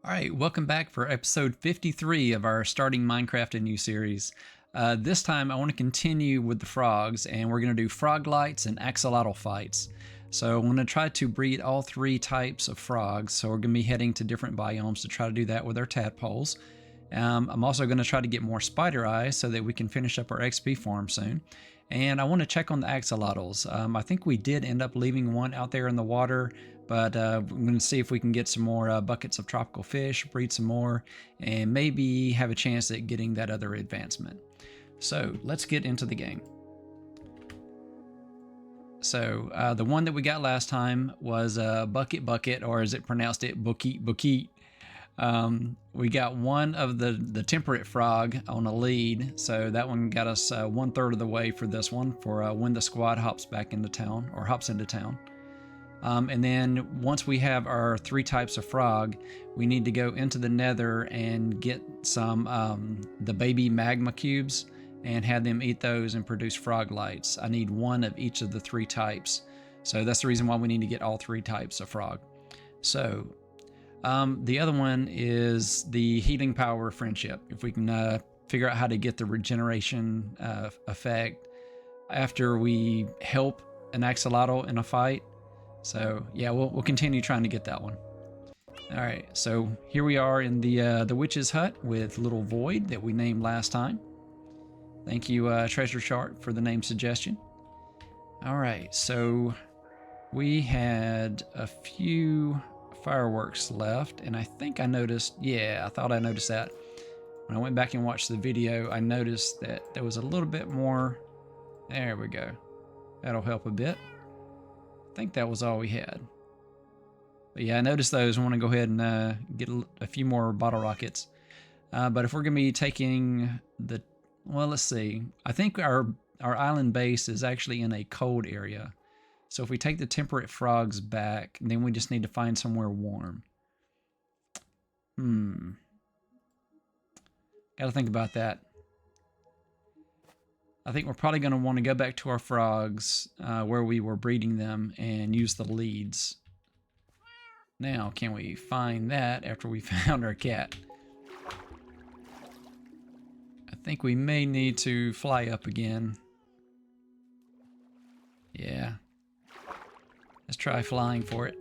Alright, welcome back for episode 53 of our Starting Minecraft Anew series. This time I want to continue with the frogs, and we're going to do Froglights and Axolotl fights. So I'm going to try to breed all three types of frogs, so we're going to be heading to different biomes to try to do that with our tadpoles. I'm also going to try to get more spider eyes so that we can finish up our XP farm soon. And I want to check on the axolotls. I think we did end up leaving one out there in the water, but we're going to see if we can get some more buckets of tropical fish, breed some more, and maybe have a chance at getting that other advancement. So let's get into the game. So the one that we got last time was Bucket, or as it pronounced it, Bukit. We got one of the temperate frog on a lead, so that one got us 1/3 of the way for this one, for when the squad hops back into town, or hops into town. And then once we have our three types of frog, we need to go into the nether and get some the baby magma cubes and have them eat those and produce froglights. I need one of each of the three types, so that's the reason why we need to get all three types of frog. So the other one is the healing power of friendship. If we can figure out how to get the regeneration effect after we help an axolotl in a fight. So yeah, we'll continue trying to get that one. All right, so here we are in the witch's hut with little Void that we named last time. Thank you, Treasure Chart, for the name suggestion. All right, so we had a few fireworks left, and I think I noticed, I thought I noticed that. When I went back and watched the video, I noticed that there was a little bit more. There we go. That'll help a bit. I think that was all we had. But yeah, I noticed those. I want to go ahead and get a few more bottle rockets. But if we're going to be taking the... Well, let's see. I think our island base is actually in a cold area. So if we take the temperate frogs back, then we just need to find somewhere warm. Gotta think about that. I think we're probably going to want to go back to our frogs where we were breeding them and use the leads. Now, can we find that after we found our cat? I think we may need to fly up again. Yeah. Let's try flying for it.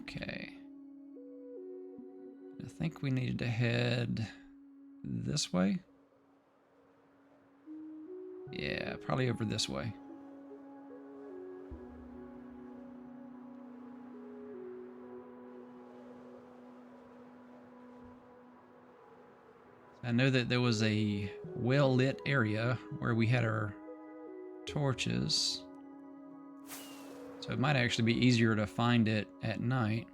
Okay. I think we needed to head this way. Yeah, probably over this way. I know that there was a well-lit area where we had our torches, so it might actually be easier to find it at night.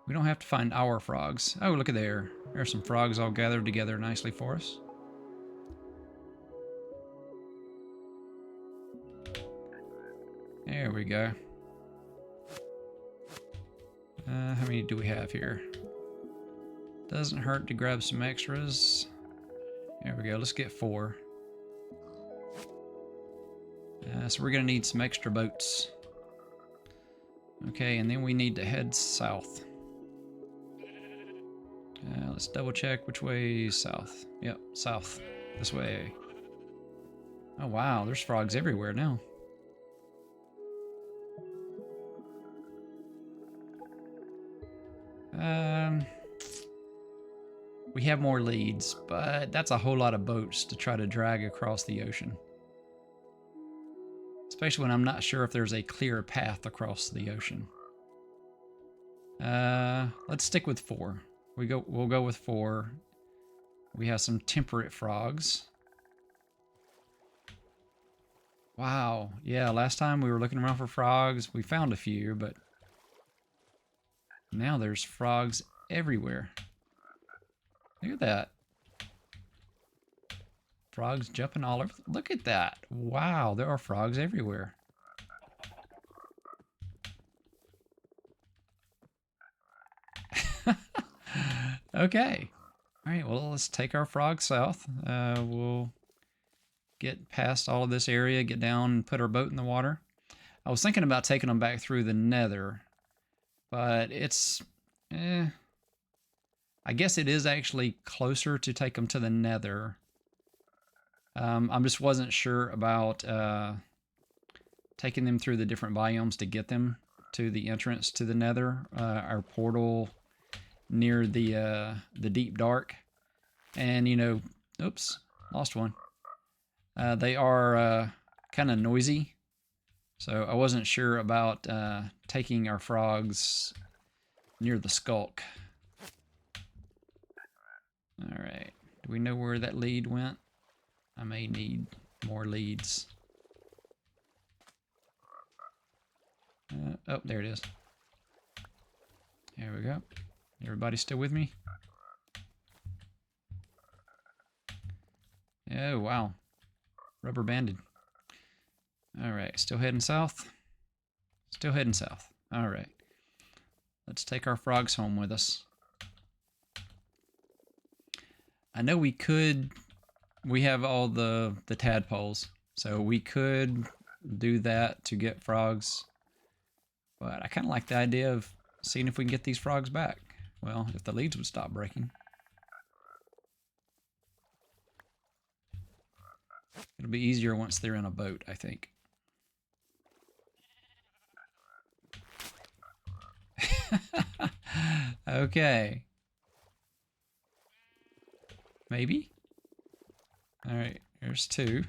We don't have to find our frogs. Oh, look at there. There's some frogs all gathered together nicely for us. There we go. How many do we have here? Doesn't hurt to grab some extras. There we go. Let's get 4. So we're going to need some extra boats. Okay, and then we need to head south. Let's double check which way is south. Yep, south. This way. Oh wow, there's frogs everywhere now. We have more leads, but that's a whole lot of boats to try to drag across the ocean. Especially when I'm not sure if there's a clear path across the ocean. Let's stick with 4. We'll go with 4. We have some temperate frogs. Wow, yeah, last time we were looking around for frogs, we found a few, but now there's frogs everywhere. Look at that. Frogs jumping all over. Look at that. Wow, there are frogs everywhere. Okay. All right, well, let's take our frog south. We'll get past all of this area, get down and put our boat in the water. I was thinking about taking them back through the nether, but I guess it is actually closer to take them to the nether. I just wasn't sure about taking them through the different biomes to get them to the entrance to the nether, our portal near the deep dark. And, you know, oops, lost one. They are kind of noisy, so I wasn't sure about taking our frogs near the skulk. All right, do we know where that lead went? I may need more leads. Oh, there it is. There we go. Everybody still with me? Oh, wow. Rubber banded. All right, still heading south? Still heading south. All right. Let's take our frogs home with us. I know we have all the tadpoles, so we could do that to get frogs. But I kind of like the idea of seeing if we can get these frogs back. Well, if the leads would stop breaking. It'll be easier once they're in a boat, I think. Okay. Maybe? Alright, here's two.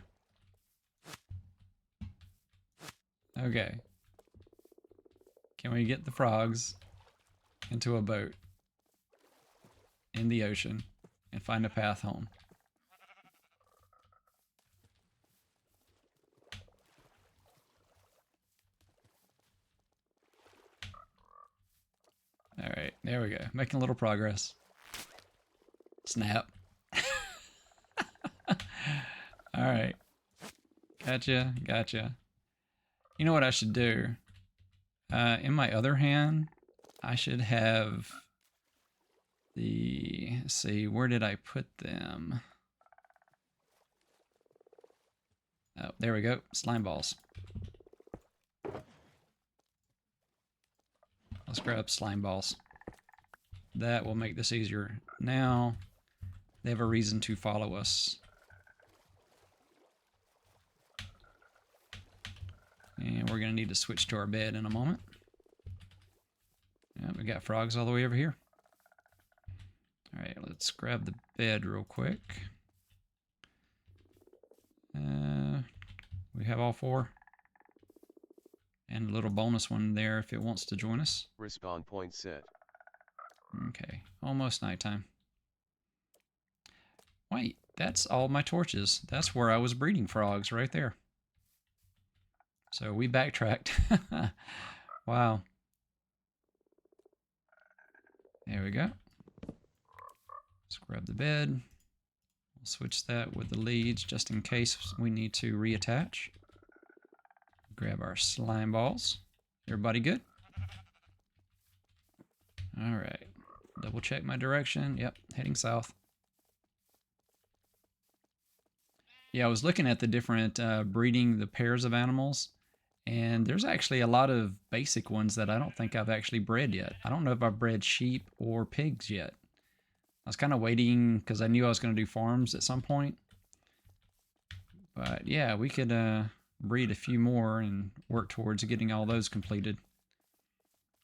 Okay. Can we get the frogs into a boat in the ocean and find a path home? Alright, there we go. Making a little progress. Snap. Alright. Gotcha, gotcha. You know what I should do? In my other hand, I should have the... Let's see, where did I put them? Oh, there we go. Slime balls. Let's grab slime balls. That will make this easier. Now, they have a reason to follow us. And we're going to need to switch to our bed in a moment. Yeah, we got frogs all the way over here. Alright, let's grab the bed real quick. We have all four. And a little bonus one there if it wants to join us. Respawn point set. Okay, almost nighttime. Wait, that's all my torches. That's where I was breeding frogs, right there. So we backtracked. Wow. There we go. Let's grab the bed. We'll switch that with the leads just in case we need to reattach. Grab our slime balls. Everybody good? All right. Double check my direction. Yep, heading south. Yeah, I was looking at the different breeding the pairs of animals, and there's actually a lot of basic ones that I don't think I've actually bred yet. I don't know if I've bred sheep or pigs yet. I was kind of waiting because I knew I was going to do farms at some point. But yeah, we could breed a few more and work towards getting all those completed.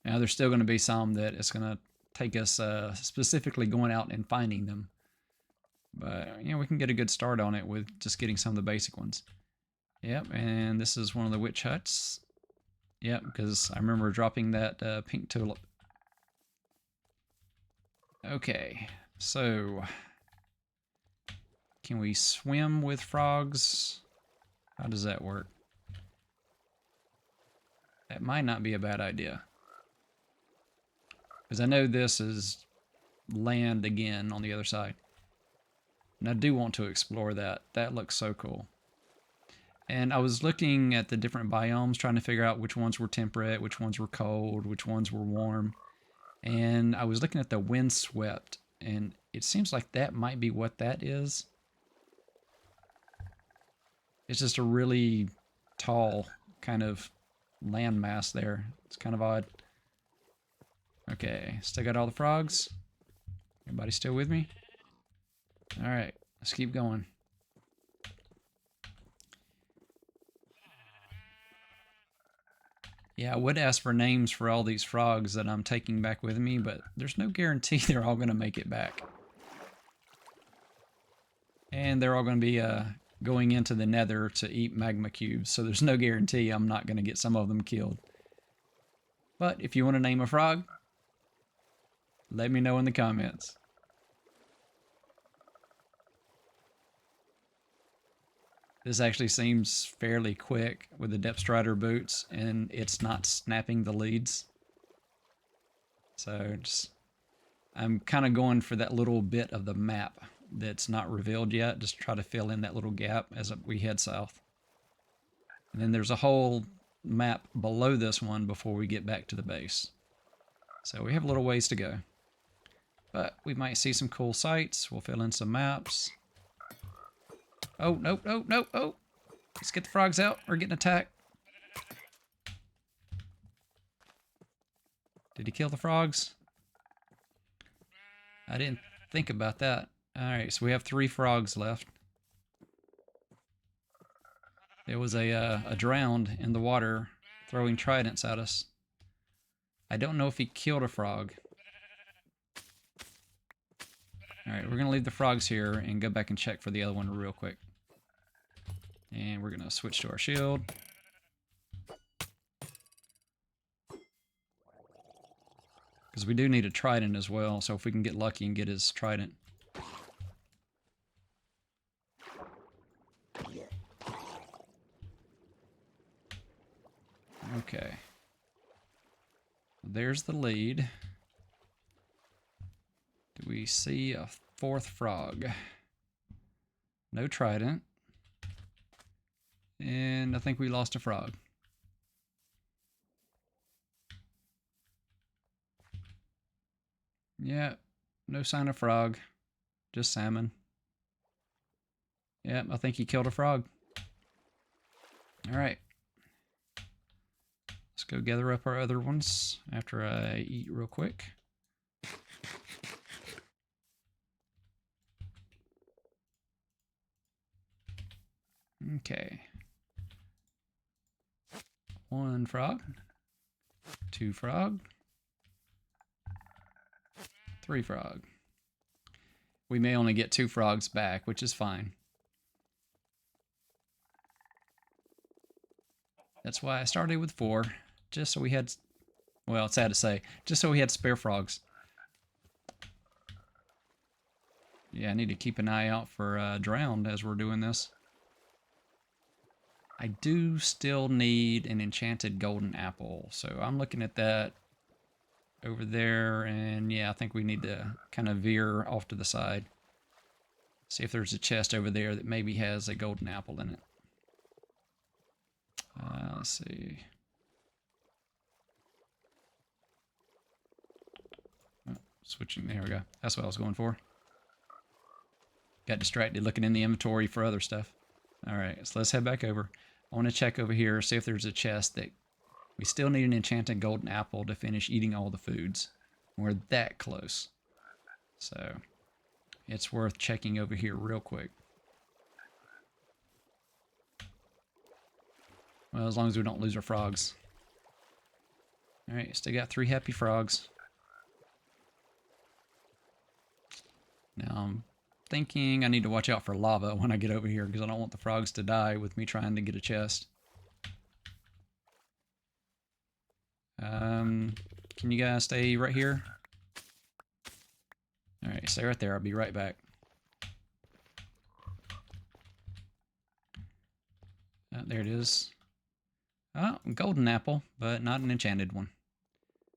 Now there's still going to be some that it's going to take us specifically going out and finding them. But you know, we can get a good start on it with just getting some of the basic ones. Yep, and this is one of the witch huts. Yep, because I remember dropping that pink tulip. Okay, so can we swim with frogs? How does that work? That might not be a bad idea. Because I know this is land again on the other side. And I do want to explore that. That looks so cool. And I was looking at the different biomes, trying to figure out which ones were temperate, which ones were cold, which ones were warm. And I was looking at the windswept, and it seems like that might be what that is. It's just a really tall kind of landmass there. It's kind of odd. Okay, still got all the frogs. Everybody still with me? All right, let's keep going. Yeah, I would ask for names for all these frogs that I'm taking back with me, but there's no guarantee they're all going to make it back. And they're all going to be going into the nether to eat magma cubes, so there's no guarantee I'm not going to get some of them killed. But if you want to name a frog, let me know in the comments. This actually seems fairly quick with the depth strider boots, and it's not snapping the leads. So I'm kind of going for that little bit of the map that's not revealed yet, just try to fill in that little gap as we head south. And then there's a whole map below this one before we get back to the base. So we have a little ways to go. But we might see some cool sights. We'll fill in some maps. Oh, nope, nope, nope, oh. Let's get the frogs out. We're getting attacked. Did he kill the frogs? I didn't think about that. Alright, so we have 3 frogs left. There was a drowned in the water throwing tridents at us. I don't know if he killed a frog. Alright, we're going to leave the frogs here and go back and check for the other one real quick. And we're going to switch to our shield. Because we do need a trident as well, so if we can get lucky and get his trident. Okay. There's the lead. Do we see a 4th frog? No trident. And I think we lost a frog. Yeah, no sign of frog. Just salmon. Yeah, I think he killed a frog. Alright. Let's go gather up our other ones after I eat real quick. Okay. 1 frog. 2 frog. 3 frog. We may only get 2 frogs back, which is fine. That's why I started with 4, just so we had, well, it's sad to say, just so we had spare frogs. Yeah, I need to keep an eye out for drowned as we're doing this. I do still need an enchanted golden apple, so I'm looking at that over there, and yeah, I think we need to kind of veer off to the side. See if there's a chest over there that maybe has a golden apple in it. Let's see. Oh, switching, there we go. That's what I was going for. Got distracted looking in the inventory for other stuff. Alright, so let's head back over. I want to check over here, see if there's a chest that we still need an enchanted golden apple to finish eating all the foods. We're that close. So, it's worth checking over here real quick. Well, as long as we don't lose our frogs. Alright, still got 3 happy frogs. Now I'm thinking I need to watch out for lava when I get over here because I don't want the frogs to die with me trying to get a chest. Can you guys stay right here? Alright, stay right there. I'll be right back. There it is. Oh, golden apple, but not an enchanted one.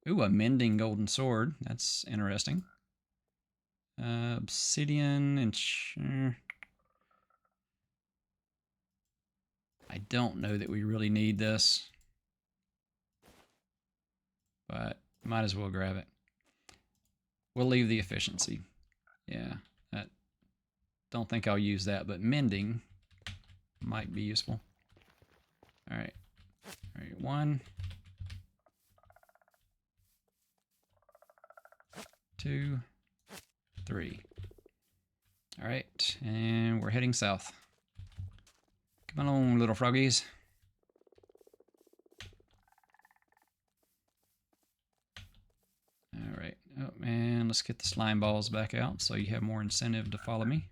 Ooh, a mending golden sword. That's interesting. Obsidian and... I don't know that we really need this. But might as well grab it. We'll leave the efficiency. Yeah, don't think I'll use that, but mending might be useful. Alright. All right, 1, 2, 3. All right, and we're heading south. Come along, little froggies. All right. Oh, man, let's get the slime balls back out so you have more incentive to follow me.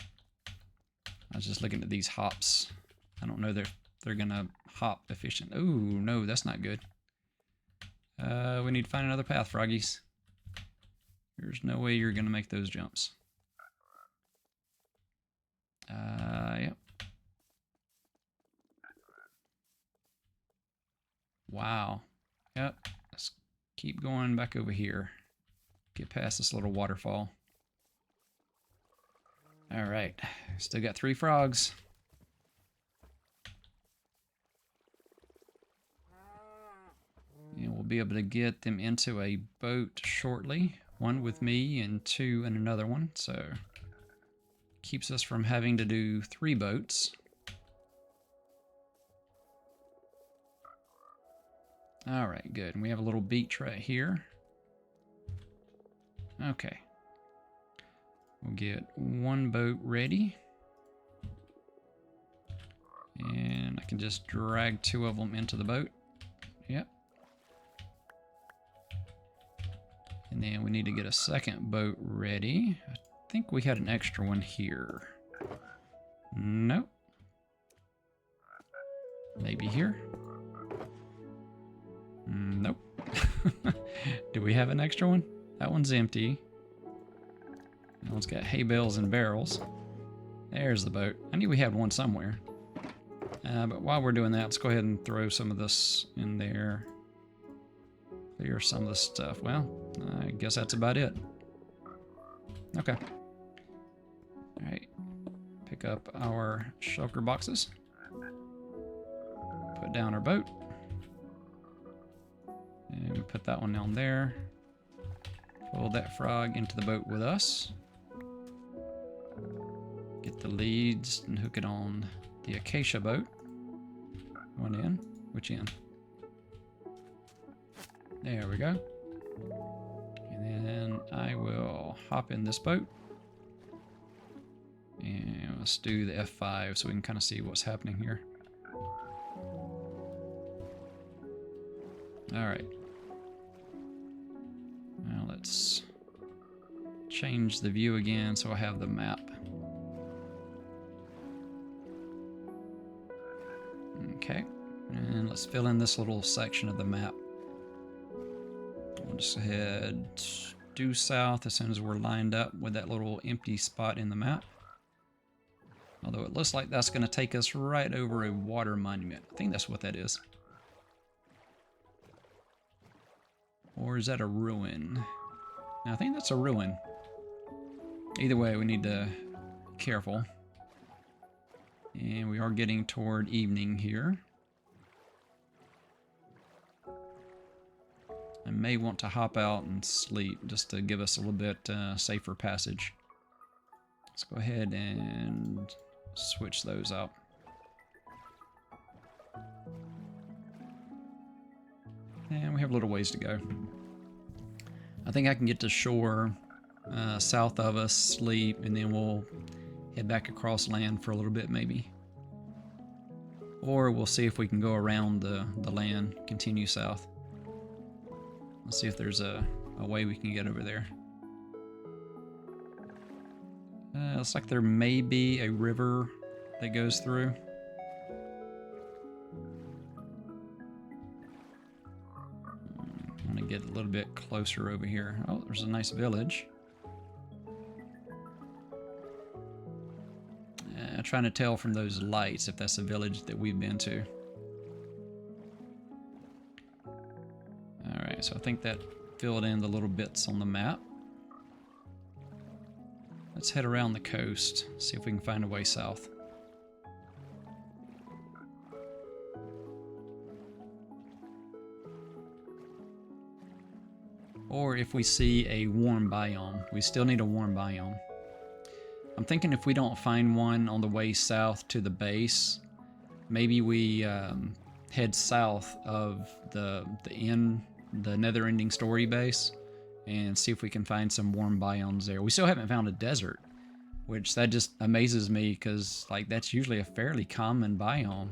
I was just looking at these hops. I don't know if they're going to hop efficient. Oh, no, that's not good. We need to find another path, froggies. There's no way you're going to make those jumps. Yep. Wow. Yep. Let's keep going back over here. Get past this little waterfall. All right. Still got 3 frogs. And we'll be able to get them into a boat shortly. 1 with me and 2 in another one. So keeps us from having to do 3 boats. All right, good. And we have a little beach right here. Okay. We'll get 1 boat ready. And I can just drag 2 of them into the boat. Yep. And then we need to get a second boat ready. I think we had an extra one here. Nope. Maybe here. Nope. Do we have an extra one? That one's empty. That one's got hay bales and barrels. There's the boat. I knew we had one somewhere. But while we're doing that, let's go ahead and throw some of this in there. Clear some of the stuff. Well, I guess that's about it. Okay. Alright. Pick up our shulker boxes. Put down our boat. And we put that one down there. Pull that frog into the boat with us. Get the leads and hook it on the acacia boat. One in. Which end? There we go. And then I will hop in this boat. And let's do the F5 so we can kind of see what's happening here. Alright. Now let's change the view again so I have the map. Okay. And let's fill in this little section of the map. We'll just head due south as soon as we're lined up with that little empty spot in the map. Although it looks like that's going to take us right over a water monument. I think that's what that is. Or is that a ruin? No, I think that's a ruin. Either way, we need to be careful. And we are getting toward evening here. I may want to hop out and sleep just to give us a little bit safer passage. Let's go ahead and switch those up. And we have a little ways to go. I think I can get to shore south of us, sleep, and then we'll head back across land for a little bit maybe. Or we'll see if we can go around the land, continue south. Let's see if there's a way we can get over there. Looks like there may be a river that goes through. I'm gonna get a little bit closer over here. Oh, there's a nice village. Trying to tell from those lights if that's a village that we've been to. Alright, so I think that filled in the little bits on the map. Let's head around the coast, see if we can find a way south. Or if we see a warm biome. We still need a warm biome. I'm thinking if we don't find one on the way south to the base, maybe we head south of the nether ending story base and see if we can find some warm biomes there. We still haven't found a desert, which that just amazes me because like that's usually a fairly common biome.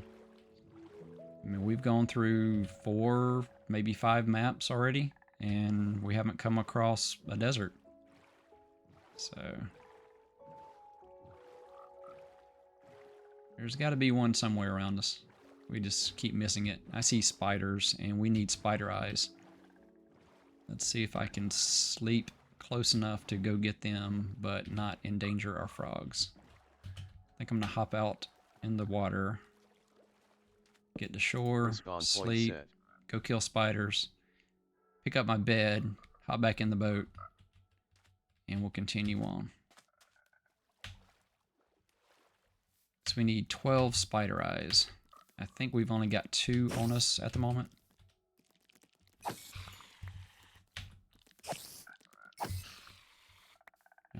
I mean, we've gone through 4, maybe 5 maps already, and we haven't come across a desert. So there's got to be one somewhere around us. We just keep missing it. I see spiders, and we need spider eyes. Let's see if I can sleep close enough to go get them, but not endanger our frogs. I think I'm gonna hop out in the water, get to shore, sleep, go kill spiders, pick up my bed, hop back in the boat, and we'll continue on. So we need 12 spider eyes. I think we've only got 2 on us at the moment.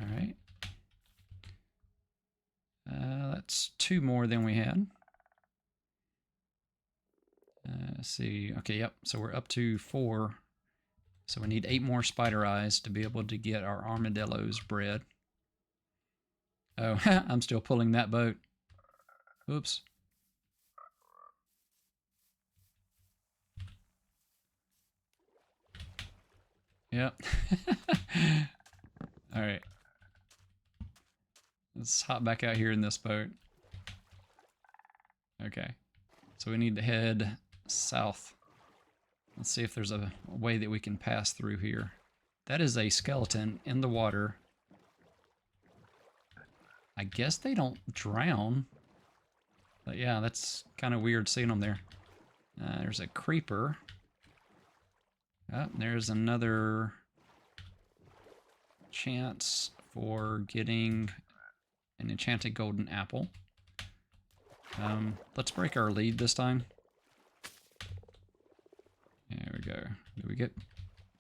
Alright. That's 2 more than we had. Let's see. Okay, yep. So we're up to 4. So we need 8 more spider eyes to be able to get our armadillos bred. Oh, I'm still pulling that boat. Oops. Yep. Alright. Let's hop back out here in this boat. Okay. So we need to head south. Let's see if there's a way that we can pass through here. That is a skeleton in the water. I guess they don't drown. But yeah, that's kind of weird seeing them there. There's a creeper. Oh, there's another chance for getting an enchanted golden apple. Let's break our lead this time. There we go. Did we get...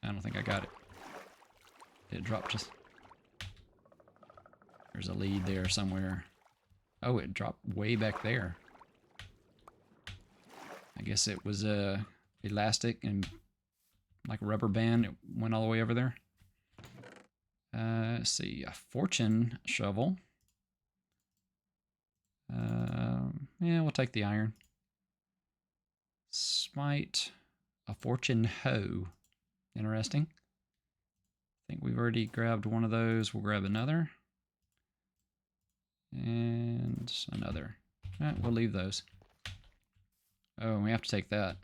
I don't think I got it. It dropped just... There's a lead there somewhere. Oh, it dropped way back there. I guess it was elastic and like a rubber band. It went all the way over there. Let's see. A fortune shovel. Yeah, we'll take the iron. Smite. A fortune hoe. Interesting. I think we've already grabbed one of those. We'll grab another. And another. Alright, we'll leave those. Oh, we have to take that.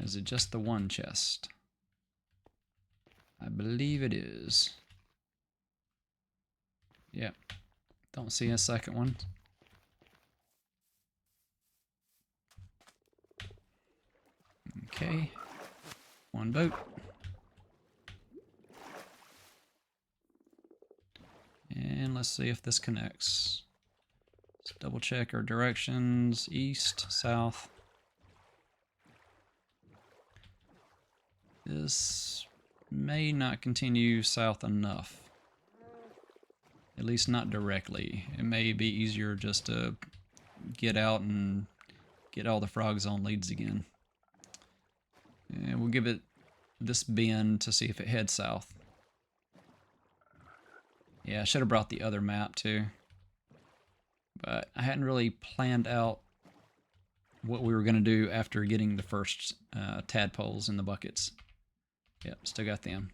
Is it just the one chest? I believe it is. Yep. Don't see a second one. Okay. One boat. And let's see if this connects. Let's double check our directions. East, south. This may not continue south enough. At least not directly. It may be easier just to get out and get all the frogs on leads again. And we'll give it this bend to see if it heads south. Yeah, I should have brought the other map too. But I hadn't really planned out what we were going to do after getting the first tadpoles in the buckets. Yep, still got them.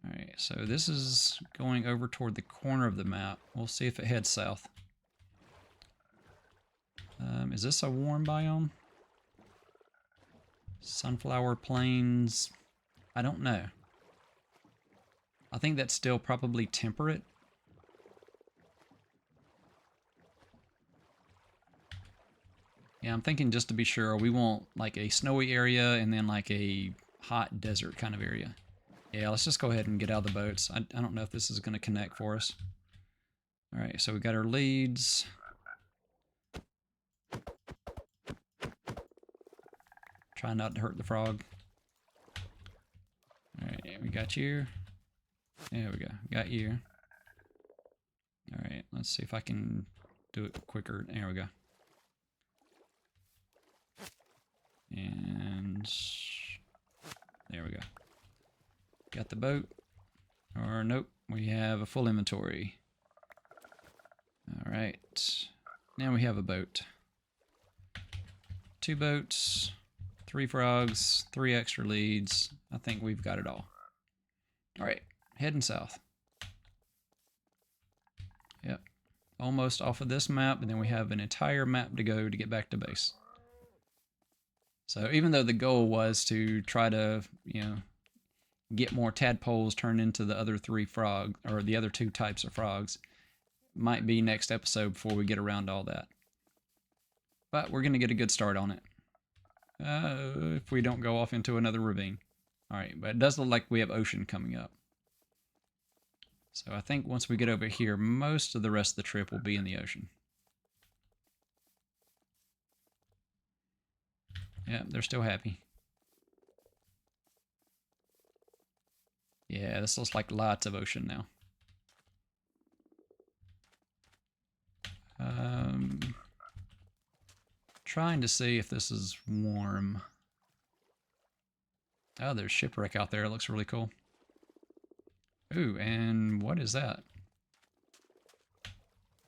Alright, so this is going over toward the corner of the map. We'll see if it heads south. Is this a warm biome? Sunflower plains? I don't know. I think that's still probably temperate. Yeah, I'm thinking just to be sure, we want like a snowy area and then like a hot desert kind of area. Yeah, let's just go ahead and get out of the boats. I don't know if this is going to connect for us. Alright, so we got our leads. Try not to hurt the frog. Alright, we got you. There we go. Got you. Alright. Let's see if I can do it quicker. There we go. And there we go. Got the boat. Or nope, we have a full inventory. All right. Now we have a boat. 2 boats, 3 frogs, 3 extra leads. I think we've got it all. All right, heading south. Yep, almost off of this map, and then we have an entire map to go to get back to base. So even though the goal was to try to, get more tadpoles turned into the other 3 frog, or the other 2 types of frogs, might be next episode before we get around to all that. But we're going to get a good start on it. If we don't go off into another ravine. Alright, but it does look like we have ocean coming up. So I think once we get over here, most of the rest of the trip will be in the ocean. Yeah, they're still happy. Yeah, this looks like lots of ocean now. Trying to see if this is warm. Oh, there's Shipwreck out there. It looks really cool. Ooh, and what is that?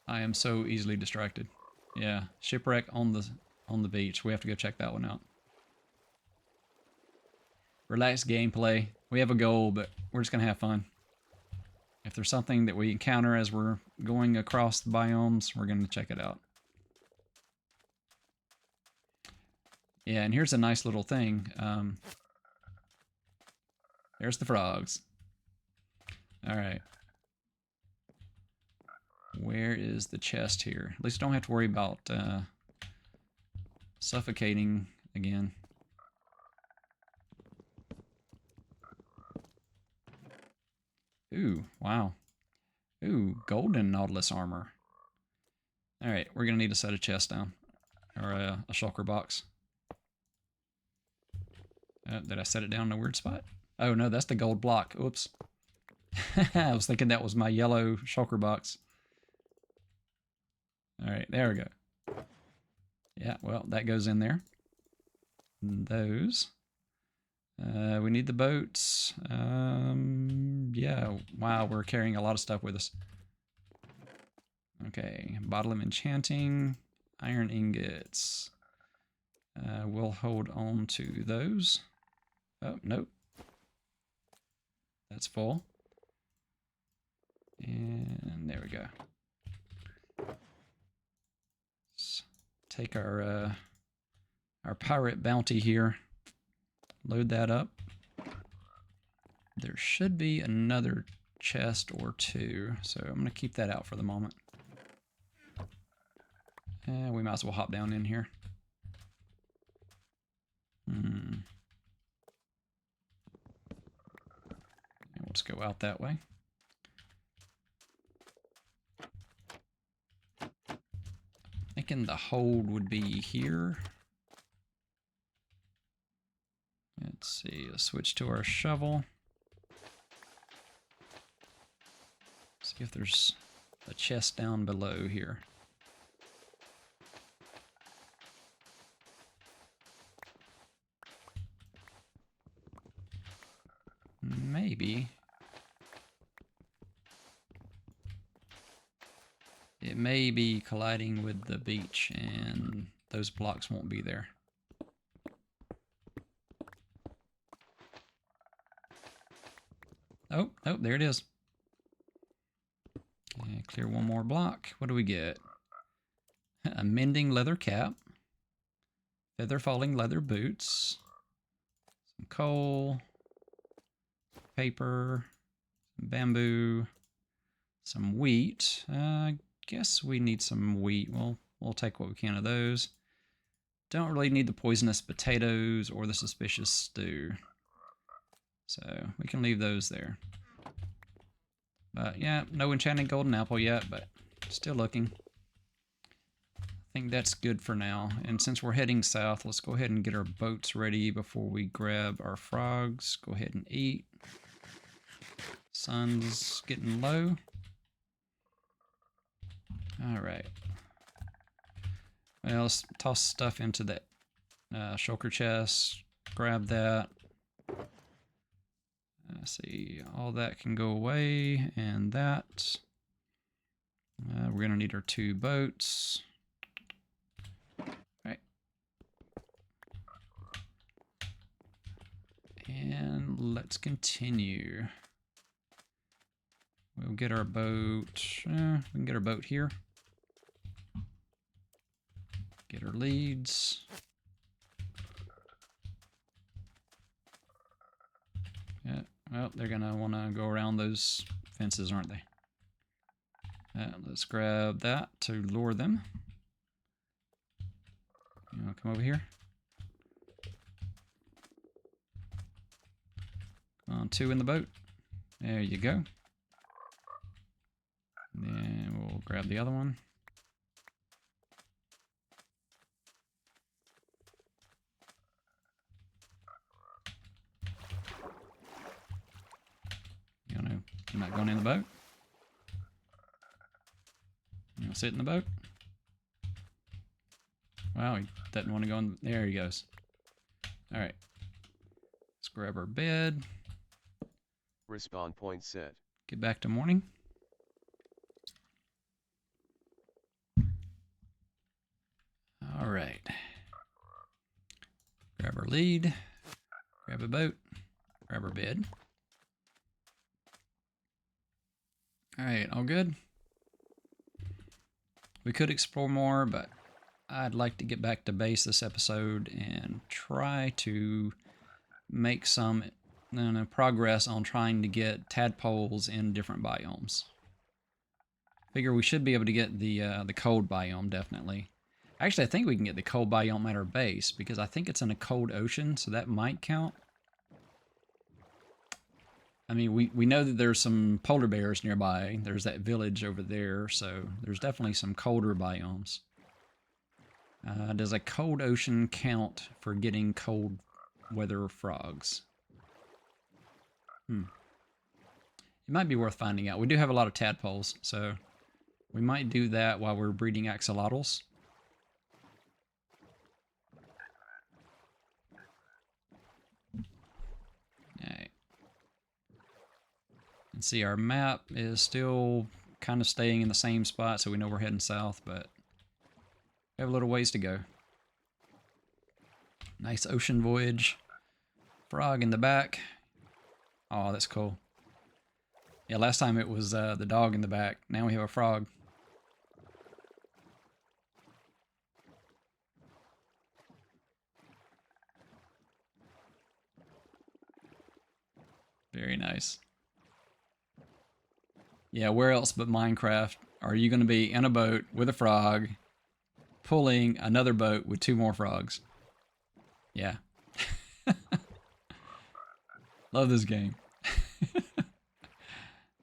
I am so easily distracted. Yeah, Shipwreck on the beach. We have to go check that one out. Relaxed gameplay. We have a goal, but we're just gonna have fun. If there's something that we encounter as we're going across the biomes, we're gonna check it out. Yeah, and here's a nice little thing. There's the frogs. Alright. Where is the chest here? At least I don't have to worry about suffocating again. Ooh, wow. Ooh, golden Nautilus armor. Alright, we're going to need to set a chest down. Or a shulker box. Did I set it down in a weird spot? Oh no, that's the gold block. Oops. I was thinking that was my yellow shulker box. Alright, there we go. Yeah, well, that goes in there. And those. We need the boats. Yeah, wow, we're carrying a lot of stuff with us. Okay, bottle of enchanting, iron ingots. We'll hold on to those. Oh, nope. That's full. And there we go. Let's take our pirate bounty here. Load that up. There should be another chest or 2, so I'm going to keep that out for the moment. We might as well hop down in here. Let's go out that way. Thinking the hold would be here. Let's see, let's switch to our shovel. See if there's a chest down below here. Maybe. It may be colliding with the beach and those blocks won't be there. Oh, there it is. Okay, clear one more block. What do we get? A mending leather cap. Feather falling leather boots. Some coal. Paper. Some bamboo. Some wheat. I guess we need some wheat. We'll take what we can of those. Don't really need the poisonous potatoes or the suspicious stew. So we can leave those there. But yeah, no enchanted golden apple yet, but still looking. I think that's good for now. And since we're heading south, let's go ahead and get our boats ready before we grab our frogs. Go ahead and eat. Sun's getting low. All right. Well, let's toss stuff into that shulker chest. Grab that. Let's see, all that can go away, and that. We're gonna need our 2 boats. Right. And let's continue. We'll get our boat. We can get our boat here. Get our leads. Yeah, well, they're gonna want to go around those fences, aren't they? Let's grab that to lure them. You know, come over here. Come on, 2 in the boat. There you go. And then we'll grab the other one. You know, you're not going in the boat. You'll sit in the boat. Wow, he doesn't want to go in. There he goes. All right. Let's grab our bed. Respawn point set. Get back to morning. All right. Grab our lead. Grab a boat. Grab our bed. All right, all good. We could explore more, but I'd like to get back to base this episode and try to make some progress on trying to get tadpoles in different biomes. Figure we should be able to get the cold biome, definitely. Actually, I think we can get the cold biome at our base, because I think it's in a cold ocean, so that might count. I mean, we know that there's some polar bears nearby. There's that village over there, so there's definitely some colder biomes. Does a cold ocean count for getting cold weather frogs? It might be worth finding out. We do have a lot of tadpoles, so we might do that while we're breeding axolotls. Alright. And see, our map is still kind of staying in the same spot, so we know we're heading south, but we have a little ways to go. Nice ocean voyage. Frog in the back. Oh, that's cool. Yeah, last time it was the dog in the back. Now we have a frog. Very nice. Yeah, where else but Minecraft are you going to be in a boat with a frog pulling another boat with 2 more frogs? Yeah. Love this game.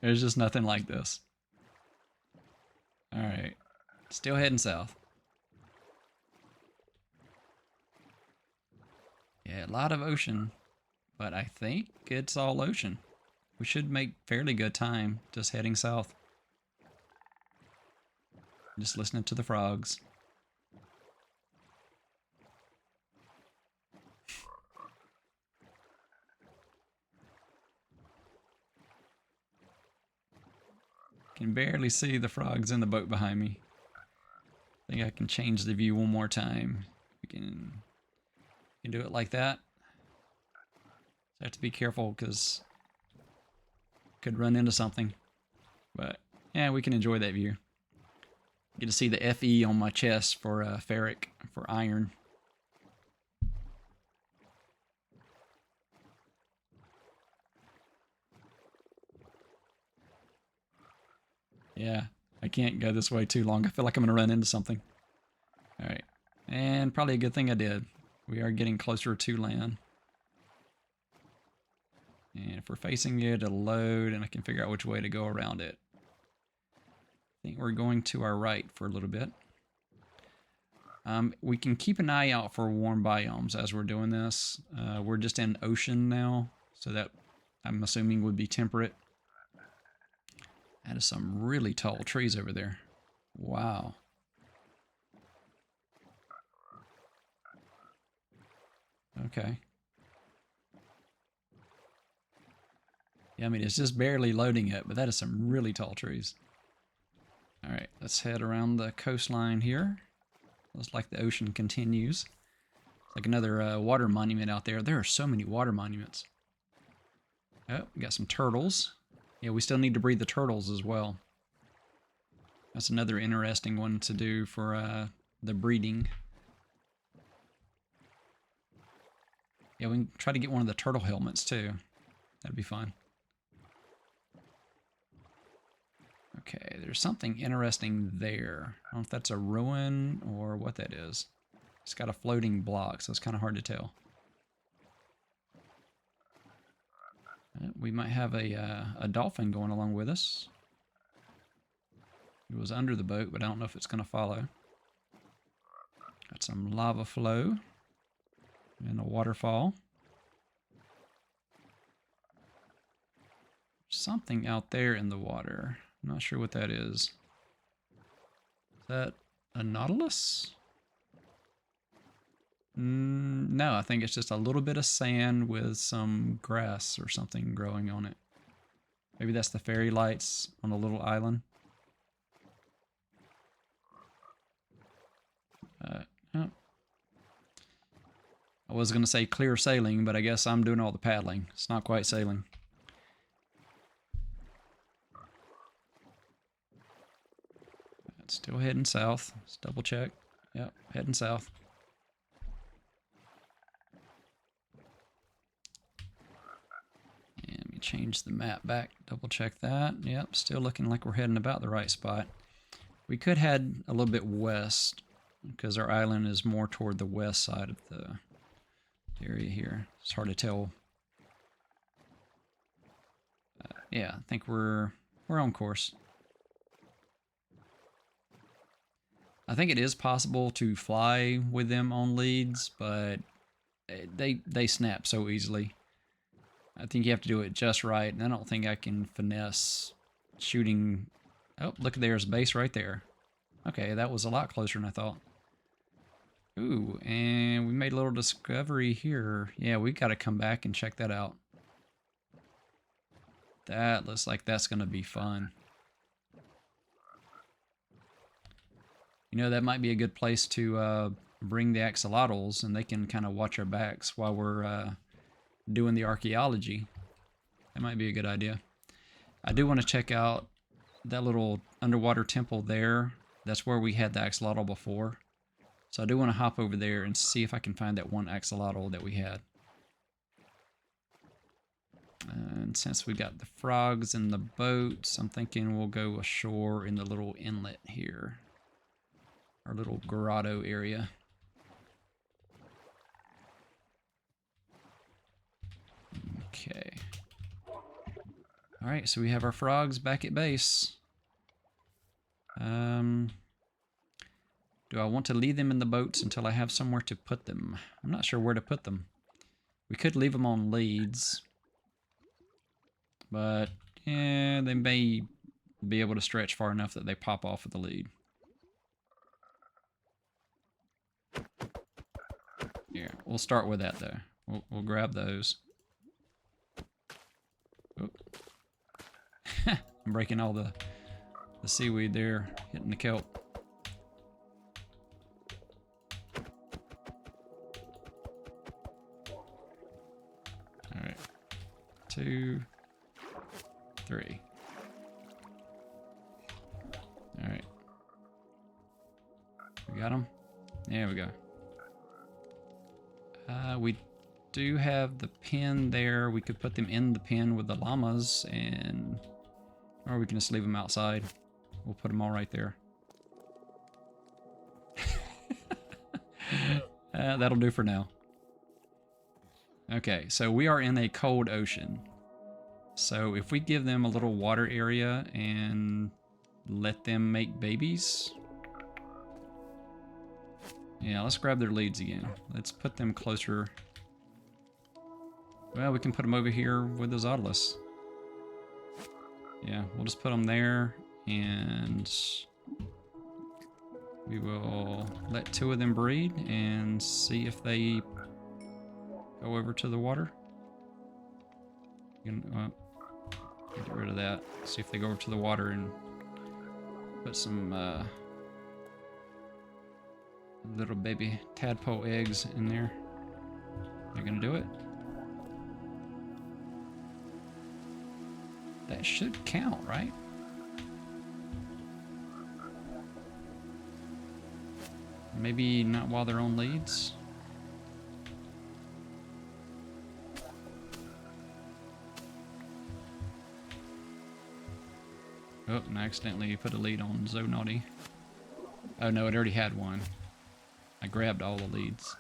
There's just nothing like this. Alright. Still heading south. Yeah, a lot of ocean, but I think it's all ocean. We should make fairly good time just heading south. Just listening to the frogs. Can barely see the frogs in the boat behind me. I think I can change the view one more time. We can do it like that. So I have to be careful because could run into something. But yeah, we can enjoy that view. Get to see the FE on my chest for Ferrik, for iron. Yeah, I can't go this way too long. I feel like I'm going to run into something. All right. And probably a good thing I did. We are getting closer to land. And if we're facing it, it'll load and I can figure out which way to go around it. I think we're going to our right for a little bit. We can keep an eye out for warm biomes as we're doing this. We're just in ocean now, so that I'm assuming would be temperate. That is some really tall trees over there. Wow. Okay. Yeah, I mean, it's just barely loading it, but that is some really tall trees. All right, let's head around the coastline here. Looks like the ocean continues. It's like another water monument out there. There are so many water monuments. Oh, we got some turtles. Yeah, we still need to breed the turtles as well. That's another interesting one to do for the breeding. Yeah, we can try to get one of the turtle helmets too. That'd be fun. Okay, there's something interesting there. I don't know if that's a ruin or what that is. It's got a floating block, so it's kind of hard to tell. We might have a dolphin going along with us. It was under the boat, but I don't know if it's going to follow. Got some lava flow and a waterfall. Something out there in the water. I'm not sure what that is. Is that a nautilus? No, I think it's just a little bit of sand with some grass or something growing on it. Maybe that's the Froglights on a little island. Oh. I was going to say clear sailing, but I guess I'm doing all the paddling. It's not quite sailing. Still heading south. Let's double check. Yep, heading south. And let me change the map back. Double check that. Yep, still looking like we're heading about the right spot. We could head a little bit west because our island is more toward the west side of the area here. It's hard to tell. Yeah, I think we're on course. I think it is possible to fly with them on leads, but they snap so easily. I think you have to do it just right, and I don't think I can finesse shooting. Oh, look, there's a base right there. Okay, that was a lot closer than I thought. Ooh, and we made a little discovery here. Yeah, we got to come back and check that out. That looks like that's going to be fun. You know, that might be a good place to bring the axolotls, and they can kind of watch our backs while we're doing the archaeology. That might be a good idea. I do want to check out that little underwater temple there. That's where we had the axolotl before. So I do want to hop over there and see if I can find that one axolotl that we had. And since we got the frogs in the boats, I'm thinking we'll go ashore in the little inlet here. Our little grotto area. Okay. Alright, so we have our frogs back at base. Do I want to leave them in the boats until I have somewhere to put them? I'm not sure where to put them. We could leave them on leads. But, yeah, they may be able to stretch far enough that they pop off of the lead. Here, we'll start with that though. We'll grab those. Oh. I'm breaking all the seaweed there, hitting the kelp. All right, 2, 3. All right, we got them. There we go. We do have the pen there. We could put them in the pen with the llamas, or we can just leave them outside. We'll put them all right there. That'll do for now. Okay, so we are in a cold ocean. So if we give them a little water area and let them make babies. Yeah, let's grab their leads again. Let's put them closer. Well, we can put them over here with the Axolotls. Yeah, we'll just put them there, and We will let 2 of them breed and see if they go over to the water. Get rid of that. See if they go over to the water and put some little baby tadpole eggs in there. They're gonna do it. That should count, right? Maybe not while they're on leads. Oh, and I accidentally put a lead on Zonaughty. Oh no, it already had one. I grabbed all the leads.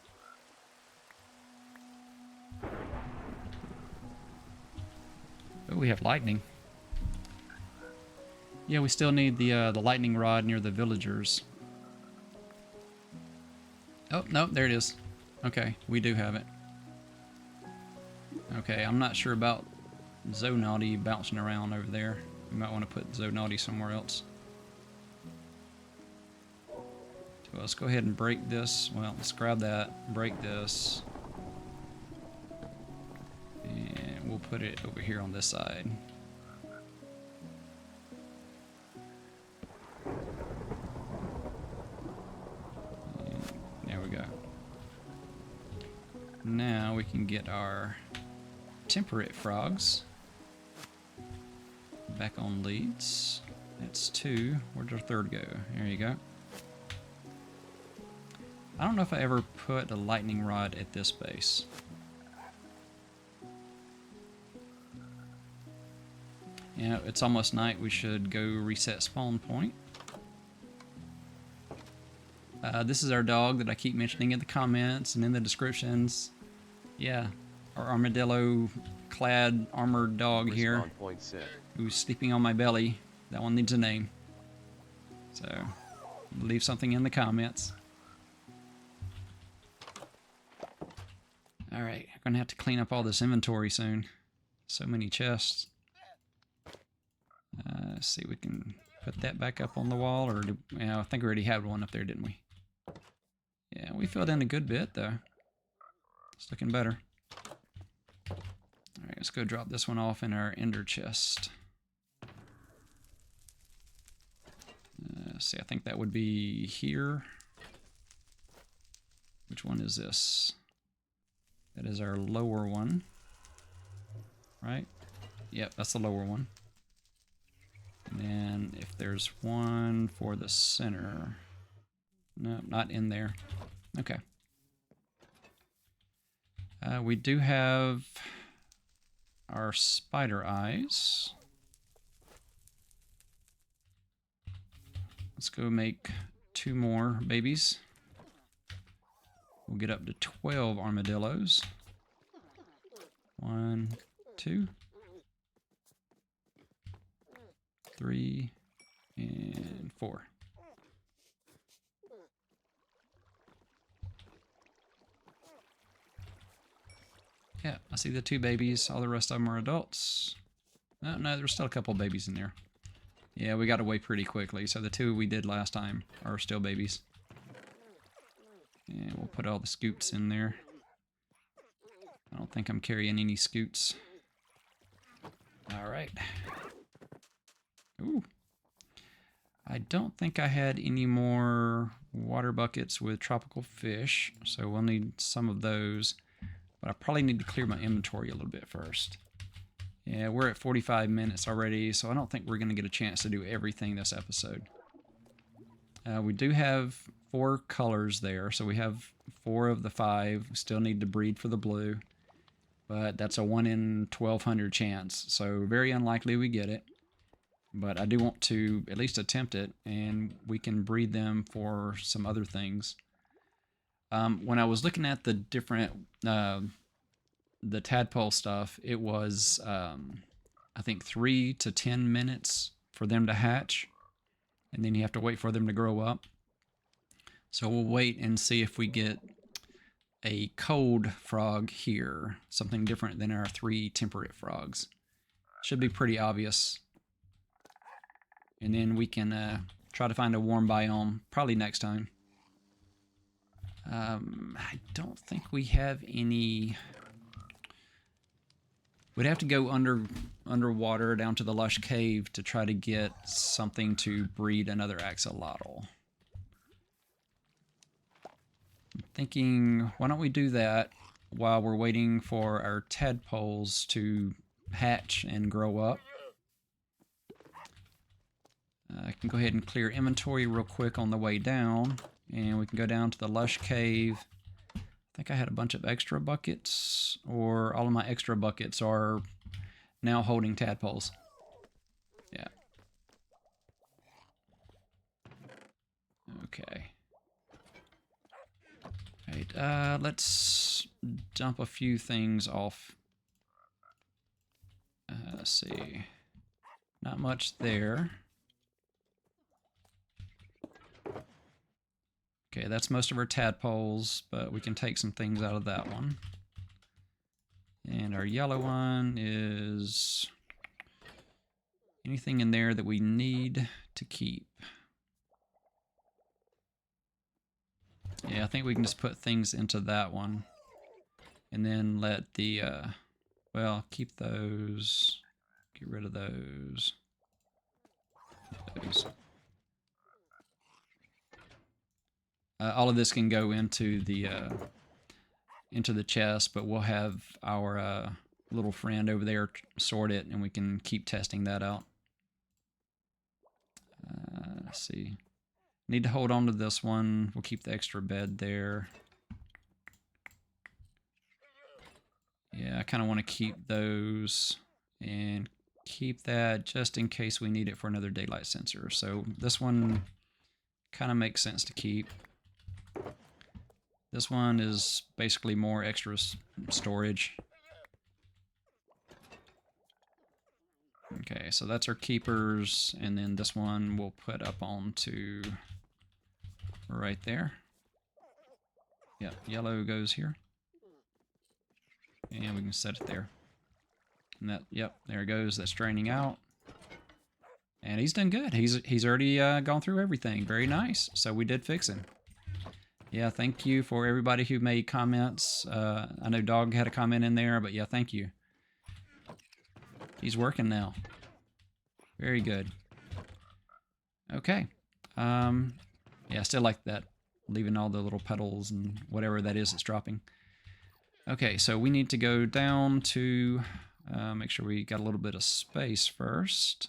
Oh, we have lightning. Yeah, we still need the lightning rod near the villagers. Oh, no, there it is. Okay, we do have it. Okay, I'm not sure about Zonaughty bouncing around over there. We might want to put Zonaughty somewhere else. So let's go ahead and break this. Well, let's grab that, break this. And we'll put it over here on this side. There we go. Now we can get our temperate frogs back on leads. That's 2. Where'd our 3rd go? There you go. I don't know if I ever put a lightning rod at this base. Yeah, it's almost night. We should go reset spawn point. This is our dog that I keep mentioning in the comments and in the descriptions. Yeah, our armadillo-clad armored dog here, who's sleeping on my belly. That one needs a name. So, leave something in the comments. Alright, I'm gonna have to clean up all this inventory soon. So many chests. Let's see, we can put that back up on the wall, or I think we already had one up there, didn't we? Yeah, we filled in a good bit, though. It's looking better. Alright, let's go drop this one off in our ender chest. See, I think that would be here. Which one is this? That is our lower one. Right? Yep, that's the lower one. And then if there's one for the center. No, not in there. Okay. We do have our spider eyes. Let's go make 2 more babies. We'll get up to 12 armadillos. 1, 2, 3, and 4. Yeah, I see the 2 babies. All the rest of them are adults. Oh, no, there's still a couple babies in there. Yeah, we got away pretty quickly. So the 2 we did last time are still babies. And we'll put all the scoots in there. I don't think I'm carrying any scoots. All right. Ooh. I don't think I had any more water buckets with tropical fish, so we'll need some of those. But I probably need to clear my inventory a little bit first. Yeah, we're at 45 minutes already, so I don't think we're going to get a chance to do everything this episode. We do have 4 colors there, so we have 4 of the 5. We still need to breed for the blue, but that's a 1 in 1,200 chance, so very unlikely we get it. But I do want to at least attempt it, and we can breed them for some other things. When I was looking at the different, the tadpole stuff, it was, I think 3 to 10 minutes for them to hatch, and then you have to wait for them to grow up. So we'll wait and see if we get a cold frog here, something different than our 3 temperate frogs. Should be pretty obvious. And then we can try to find a warm biome, probably next time. I don't think we have any. We'd have to go underwater down to the Lush cave to try to get something to breed another axolotl. I'm thinking, why don't we do that while we're waiting for our tadpoles to hatch and grow up. I can go ahead and clear inventory real quick on the way down, and we can go down to the Lush cave. I think I had a bunch of extra buckets, or all of my extra buckets are now holding tadpoles. Yeah. Okay. Right, let's dump a few things off. Let's see. Not much there. Okay, that's most of our tadpoles, but we can take some things out of that one. And our yellow one is anything in there that we need to keep. Yeah, I think we can just put things into that one. And then let the, well, keep those. Get rid of those. All of this can go into the chest, but we'll have our little friend over there sort it, and we can keep testing that out. Let's see. Need to hold on to this one. We'll keep the extra bed there. Yeah, I kind of want to keep those and keep that just in case we need it for another daylight sensor. So this one kind of makes sense to keep. This one is basically more extra storage. Okay, so that's our keepers, and then this one we'll put up onto right there. Yep, yellow goes here. And we can set it there. And that, yep, there it goes. That's draining out. And he's done good. He's already gone through everything. Very nice. So we did fix him. Yeah, thank you for everybody who made comments. I know Dog had a comment in there, but yeah, thank you. He's working now. Very good. Okay. Yeah, I still like that. Leaving all the little petals and whatever that is that's dropping. Okay, so we need to go down to make sure we got a little bit of space first.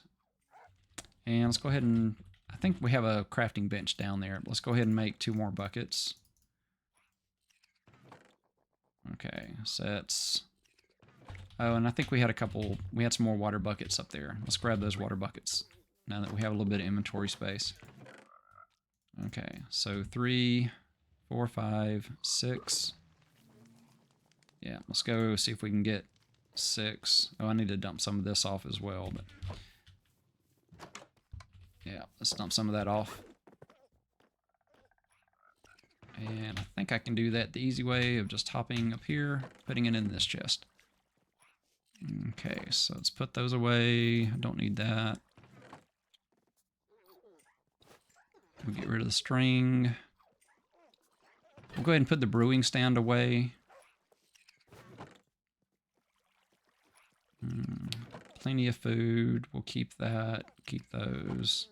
And let's go ahead and, I think we have a crafting bench down there. Let's go ahead and make 2 more buckets. Okay, so that's, oh, and I think we had some more water buckets up there. Let's grab those water buckets now that we have a little bit of inventory space. Okay, so 3, 4, 5, 6. Yeah, let's go see if we can get 6. Oh, I need to dump some of this off as well, but yeah, let's dump some of that off. And I think I can do that the easy way of just hopping up here, putting it in this chest. Okay, so let's put those away. I don't need that. We'll get rid of the string. We'll go ahead and put the brewing stand away. Plenty of food. We'll keep that. Keep those.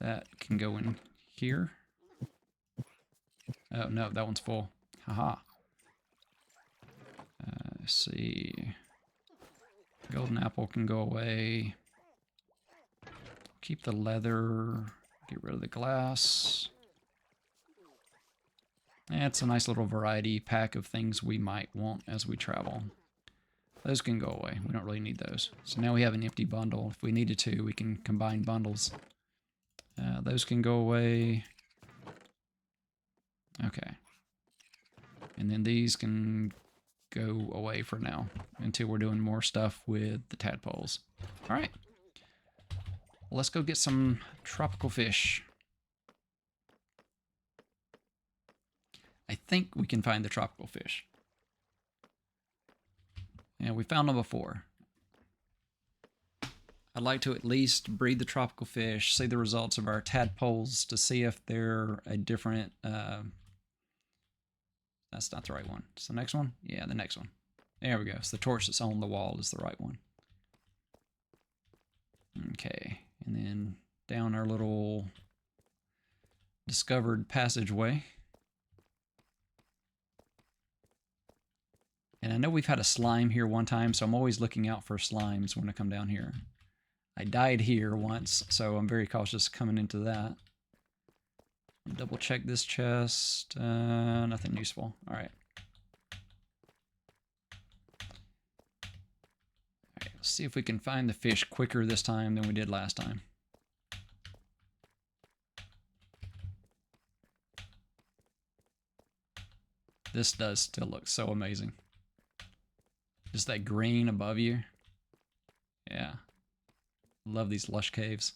That can go in here. Oh, no, that one's full. Haha. Let's see. Golden apple can go away. Keep the leather. Get rid of the glass. It's a nice little variety pack of things we might want as we travel. Those can go away. We don't really need those. So now we have an empty bundle. If we needed to, we can combine bundles. Those can go away. Okay. And then these can go away for now until we're doing more stuff with the tadpoles. All right. Well, let's go get some tropical fish. I think we can find the tropical fish. Yeah, we found them before. I'd like to at least breed the tropical fish, see the results of our tadpoles to see if they're a different. That's not the right one. It's the next one? Yeah, the next one. There we go. So the torch that's on the wall is the right one. Okay, and then down our little discovered passageway. And I know we've had a slime here one time, so I'm always looking out for slimes when I come down here. I died here once, so I'm very cautious coming into that. Double check this chest. Nothing useful. All right. All right, let's see if we can find the fish quicker this time than we did last time. This does still look so amazing. Just that green above you. Yeah. Love these lush caves.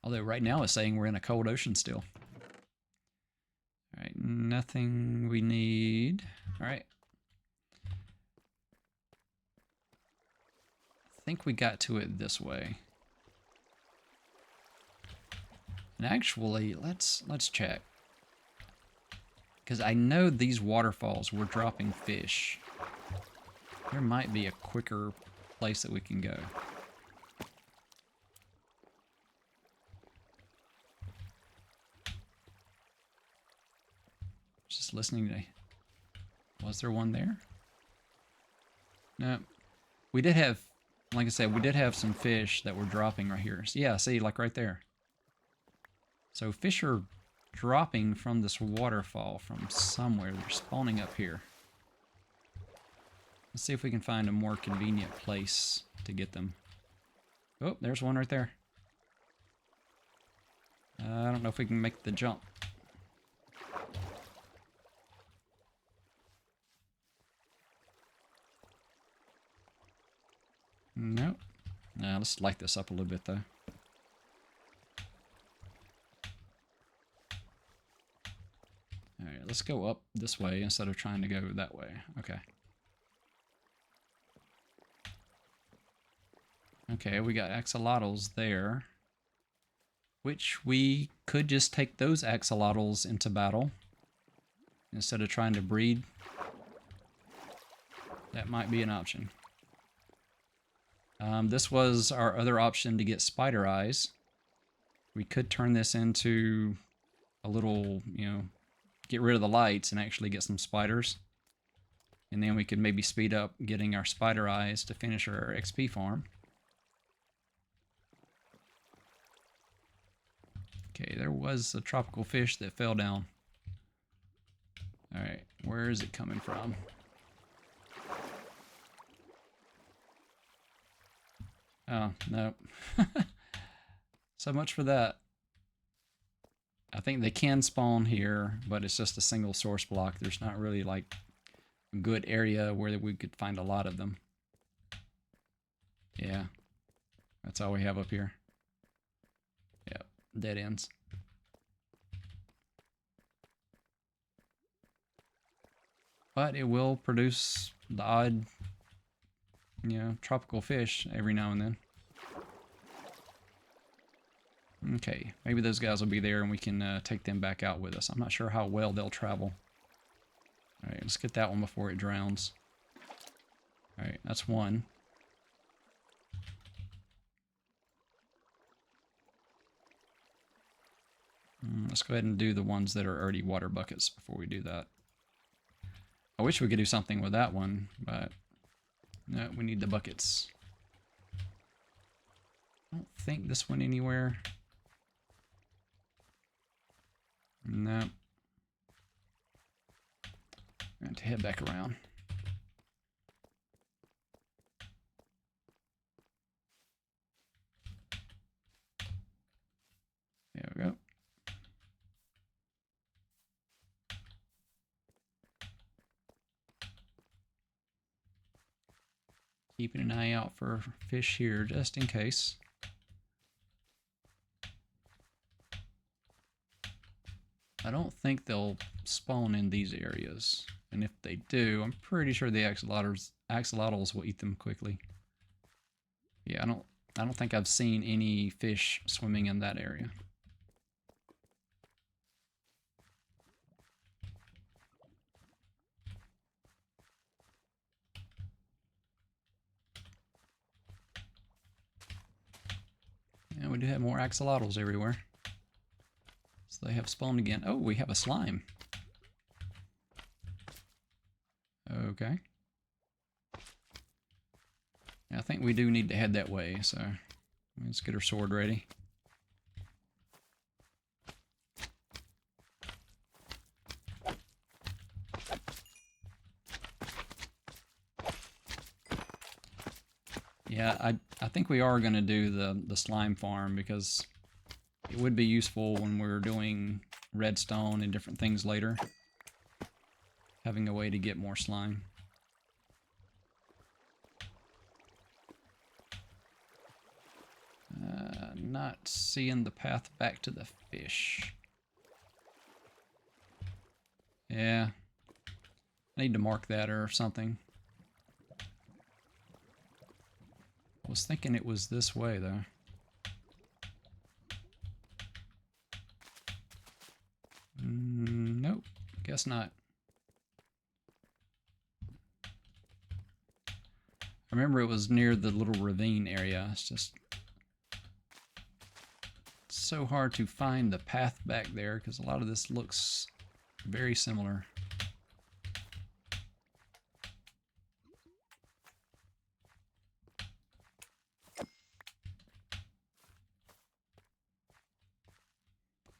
Although right now it's saying we're in a cold ocean still. Alright, nothing we need. Alright. I think we got to it this way. And actually, let's check. Because I know these waterfalls were dropping fish. There might be a quicker place that we can go. Just listening to... Was there one there? No. We did have... Like I said, we did have some fish that were dropping right here. So yeah, see, like right there. So fish are dropping from this waterfall from somewhere. They're spawning up here. Let's see if we can find a more convenient place to get them. Oh, there's one right there. I don't know if we can make the jump. Nope. Now let's light this up a little bit though. Alright, let's go up this way instead of trying to go that way. Okay. Okay, we got axolotls there. Which we could just take those axolotls into battle instead of trying to breed. That might be an option. This was our other option to get spider eyes. We could turn this into a little, you know, get rid of the lights and actually get some spiders. And then we could maybe speed up getting our spider eyes to finish our XP farm. Okay, there was a tropical fish that fell down. Alright, where is it coming from? Oh, no. So much for that. I think they can spawn here, but it's just a single source block. There's not really like a good area where we could find a lot of them. Yeah, that's all we have up here. Yep, dead ends. But it will produce the odd, you know, tropical fish every now and then. Okay, maybe those guys will be there and we can take them back out with us. I'm not sure how well they'll travel. Alright, let's get that one before it drowns. Alright, that's one. Let's go ahead and do the ones that are already water buckets before we do that. I wish we could do something with that one, but no, we need the buckets. I don't think this one anywhere. No. I'm going to head back around. There we go. Keeping an eye out for fish here just in case. I don't think they'll spawn in these areas. And if they do, I'm pretty sure the axolotls will eat them quickly. Yeah, I don't think I've seen any fish swimming in that area. And we do have more axolotls everywhere. So they have spawned again. Oh, we have a slime. Okay. I think we do need to head that way, so let's get our sword ready. Yeah, I think we are going to do the slime farm because it would be useful when we're doing redstone and different things later. Having a way to get more slime. Not seeing the path back to the fish. Yeah. I need to mark that or something. I was thinking it was this way, though. Nope. Guess not. I remember it was near the little ravine area. It's just so hard to find the path back there because a lot of this looks very similar.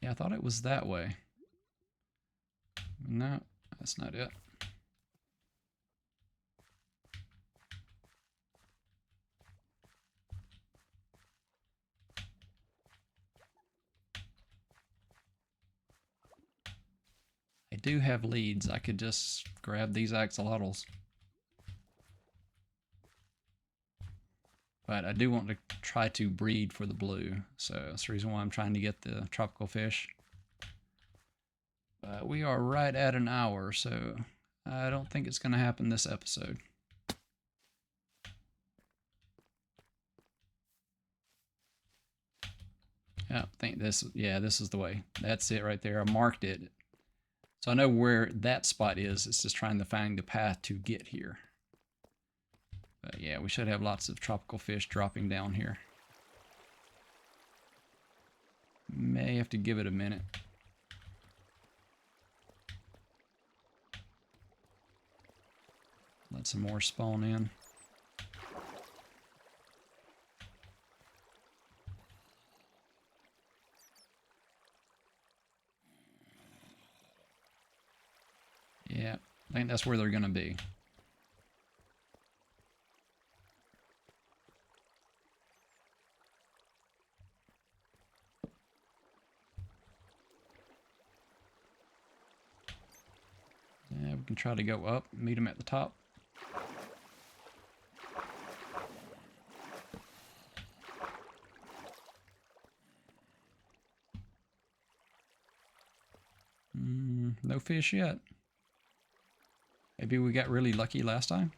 Yeah, I thought it was that way. No, that's not it. I do have leads. I could just grab these axolotls. But I do want to try to breed for the blue. So that's the reason why I'm trying to get the tropical fish. But we are right at an hour, so I don't think it's going to happen this episode. Yeah, I think this is the way. That's it right there. I marked it. So I know where that spot is. It's just trying to find the path to get here. But yeah, we should have lots of tropical fish dropping down here. May have to give it a minute. Let some more spawn in. Yeah, I think that's where they're going to be. Yeah, we can try to go up, meet them at the top. No fish yet. Maybe we got really lucky last time.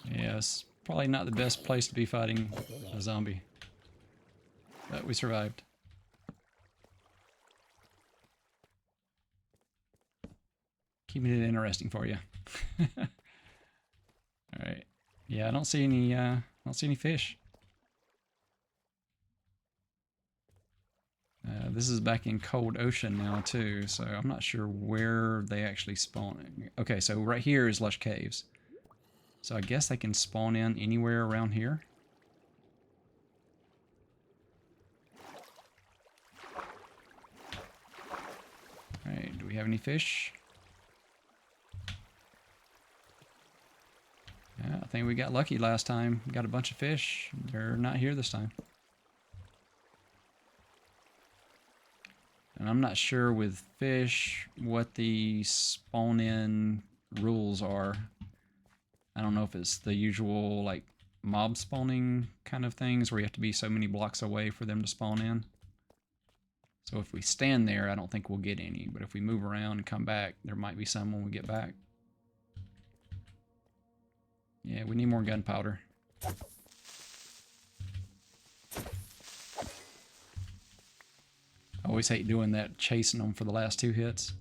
Yeah, it's probably not the best place to be fighting a zombie. But we survived. Keeping it interesting for you. All right. Yeah, I don't see any fish. This is back in cold ocean now too, so I'm not sure where they actually spawn. Okay, so right here is Lush Caves. So I guess they can spawn in anywhere around here. Alright, do we have any fish? Yeah, I think we got lucky last time. We got a bunch of fish. They're not here this time. And I'm not sure with fish what the spawn in rules are. I don't know if it's the usual like mob spawning kind of things where you have to be so many blocks away for them to spawn in. So if we stand there, I don't think we'll get any. But if we move around and come back, there might be some when we get back. Yeah, we need more gunpowder. I always hate doing that, chasing them for the last 2 hits.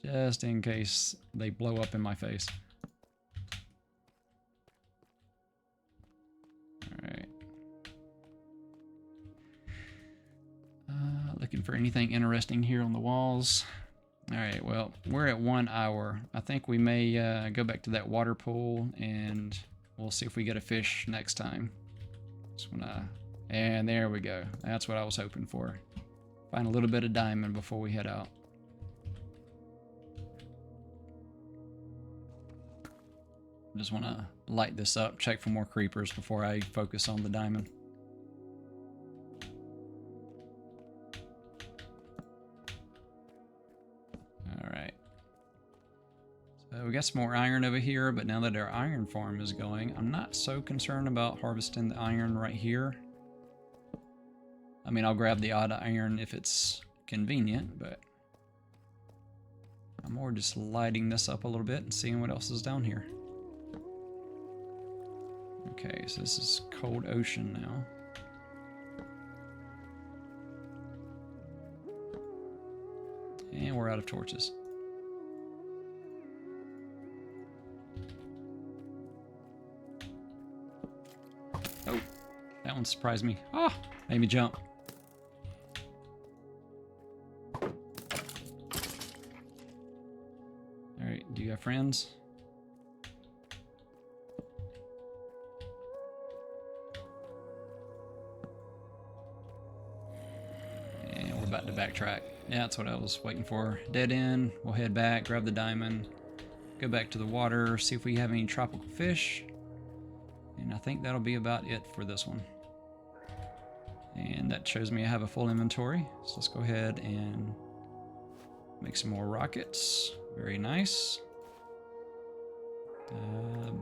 Just in case they blow up in my face. Alright. Looking for anything interesting here on the walls. Alright, well, we're at 1 hour. I think we may go back to that water pool and we'll see if we get a fish next time. Just wanna... And there we go. That's what I was hoping for. Find a little bit of diamond before we head out. Just want to light this up, check for more creepers before I focus on the diamond. Alright. So we got some more iron over here, but now that our iron farm is going, I'm not so concerned about harvesting the iron right here. I mean, I'll grab the odd iron if it's convenient, but I'm more just lighting this up a little bit and seeing what else is down here. Okay, so this is Cold Ocean now. And we're out of torches. Oh, that one surprised me. Oh, made me jump. Alright, do you have friends? And we're about to backtrack. Yeah, that's what I was waiting for. Dead end, we'll head back, grab the diamond, go back to the water, see if we have any tropical fish. And I think that'll be about it for this one. And that shows me I have a full inventory. So let's go ahead and make some more rockets. Very nice.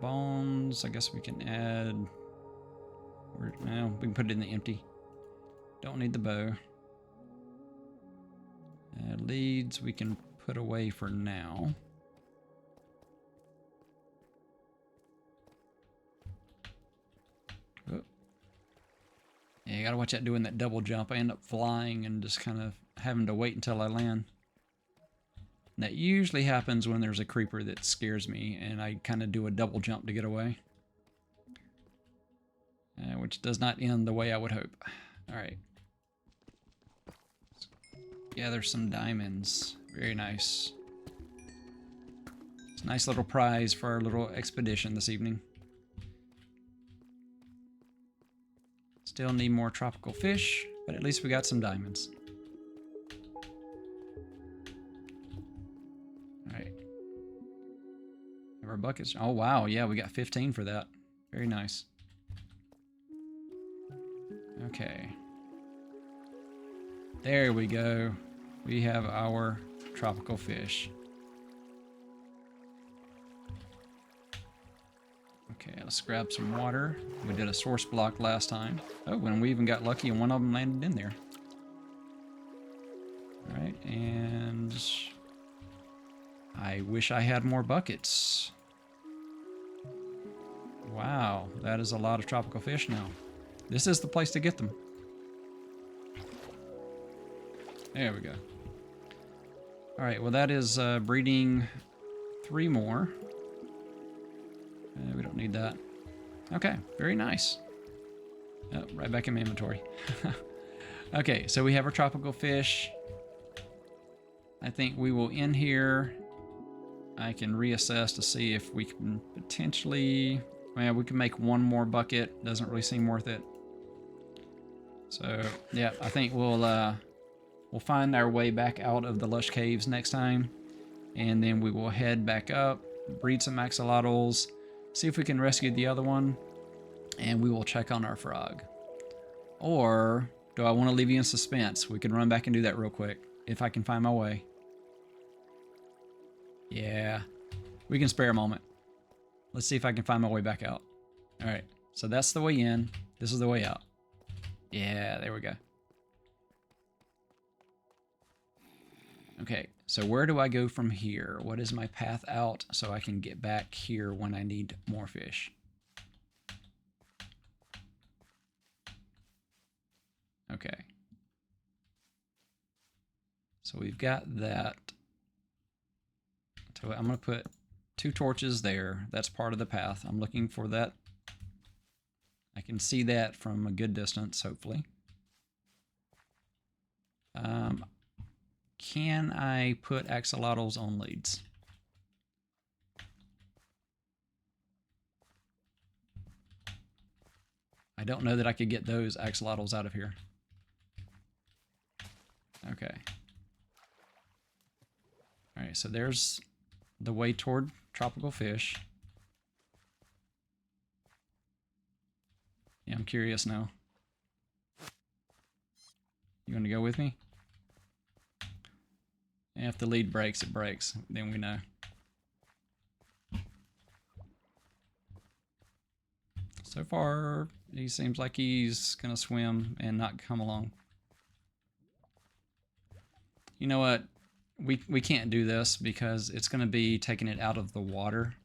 Bones, I guess we can add... No, we can put it in the empty. Don't need the bow. Leads we can put away for now. Oh. Yeah, you gotta watch out doing that double jump. I end up flying and just kind of having to wait until I land. And that usually happens when there's a creeper that scares me and I kind of do a double jump to get away. Which does not end the way I would hope. Alright. Gather some diamonds. Very nice. It's a nice little prize for our little expedition this evening. Still need more tropical fish, but at least we got some diamonds. Alright. Have our buckets. Oh wow, yeah, we got 15 for that. Very nice. Okay. There we go. We have our tropical fish. Okay, let's grab some water. We did a source block last time. Oh, and we even got lucky and one of them landed in there. Alright, and I wish I had more buckets. Wow, that is a lot of tropical fish now. This is the place to get them. There we go. Alright, well that is breeding 3 more. We don't need that. Okay, very nice. Oh, right back in my inventory. Okay, so we have our tropical fish. I think we will end here. I can reassess to see if we can potentially... Well, we can make 1 more bucket. Doesn't really seem worth it. So, yeah, I think we'll find our way back out of the Lush Caves next time. And then we will head back up, breed some axolotls, see if we can rescue the other one, and we will check on our frog. Or do I want to leave you in suspense? We can run back and do that real quick, if I can find my way. Yeah. We can spare a moment. Let's see if I can find my way back out. All right. So that's the way in. This is the way out. Yeah, there we go. Okay, so where do I go from here? What is my path out so I can get back here when I need more fish? Okay. So we've got that. So I'm going to put 2 torches there. That's part of the path. I'm looking for that. I can see that from a good distance, hopefully. Can I put axolotls on leads? I don't know that I could get those axolotls out of here. Okay. All right, so there's the way toward tropical fish. Yeah, I'm curious now. You want to go with me? And if the lead breaks, it breaks. Then we know. So far, he seems like he's going to swim and not come along. You know what? We can't do this because it's going to be taking it out of the water.